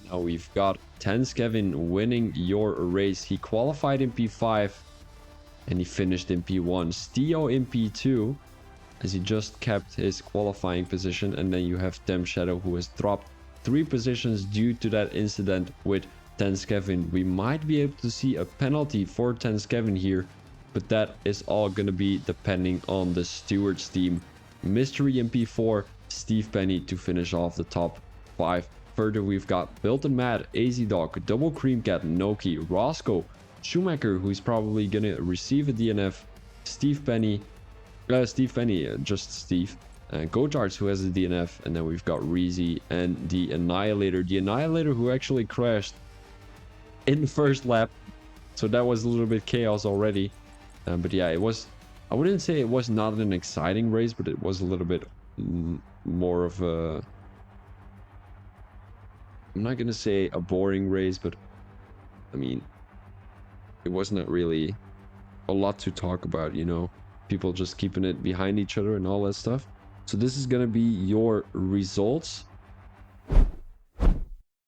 Now we've got TenSkevin winning your race. He qualified in P5 and he finished in P1. Stio in P2, as he just kept his qualifying position. And then you have Tem Shadow, who has dropped 3 positions due to that incident with TenSkevin. We might be able to see a penalty for TenSkevin here, but that is all going to be depending on the stewards team. Mystery in P4, Steve Penny to finish off the top 5. Further, we've got Built and Mad, AZ Dog, Double Cream Cat, Noki, Roscoe, Schumacher, who's probably gonna receive a DNF, Steve Penny, just Steve, Gojards, who has a DNF, and then we've got Reezy and the Annihilator. The Annihilator, who actually crashed in the first lap, so that was a little bit chaos already. But yeah, it was, I wouldn't say it was not an exciting race, but it was a little bit more of a, I'm not gonna say a boring race, but I mean, it wasn't really a lot to talk about, you know, people just keeping it behind each other and all that stuff. So this is gonna be your results.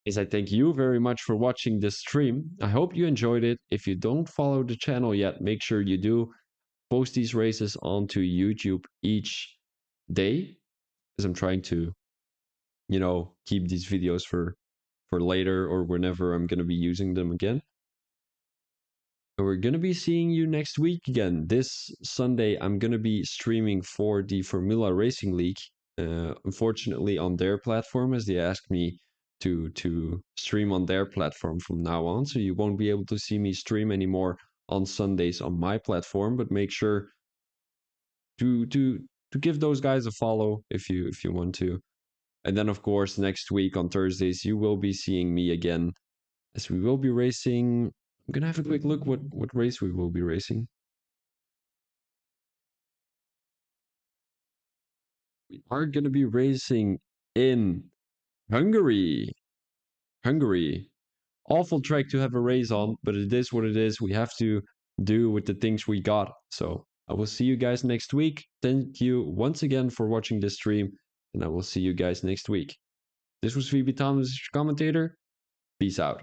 Is I thank you very much for watching this stream. I hope you enjoyed it. If you don't follow the channel yet, make sure you do. Post these races onto YouTube each day, as I'm trying to, you know, keep these videos for later or whenever I'm going to be using them again. And we're going to be seeing you next week again. This Sunday, I'm going to be streaming for the Formula Racing League. Unfortunately, on their platform, as they asked me to stream on their platform from now on. So you won't be able to see me stream anymore on Sundays on my platform. But make sure to give those guys a follow if you want to. And then, of course, next week on Thursdays, you will be seeing me again, as we will be racing. I'm going to have a quick look what race we will be racing. We are going to be racing in Hungary. Hungary. Awful track to have a race on, but it is what it is. We have to do with the things we got. So I will see you guys next week. Thank you once again for watching this stream, and I will see you guys next week. This was VB Thomas, commentator. Peace out.